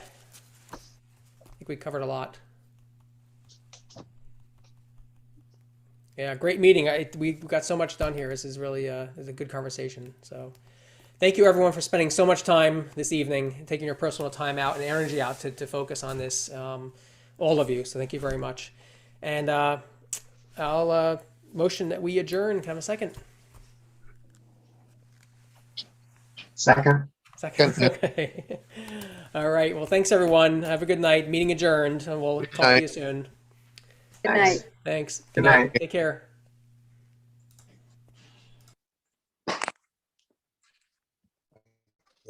I think we covered a lot. Yeah, great meeting. We got so much done here. This is really is a good conversation. So, thank you everyone for spending so much time this evening, taking your personal time out and energy out to focus on this. All of you. So thank you very much. And I'll motion that we adjourn. Can I have a second?
Second.
Okay. All right. Well, thanks everyone. Have a good night. Meeting adjourned, and we'll talk to you soon.
Good night.
Thanks.
Good night.
Take care.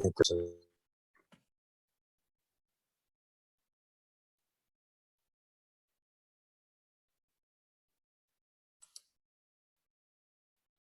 in person.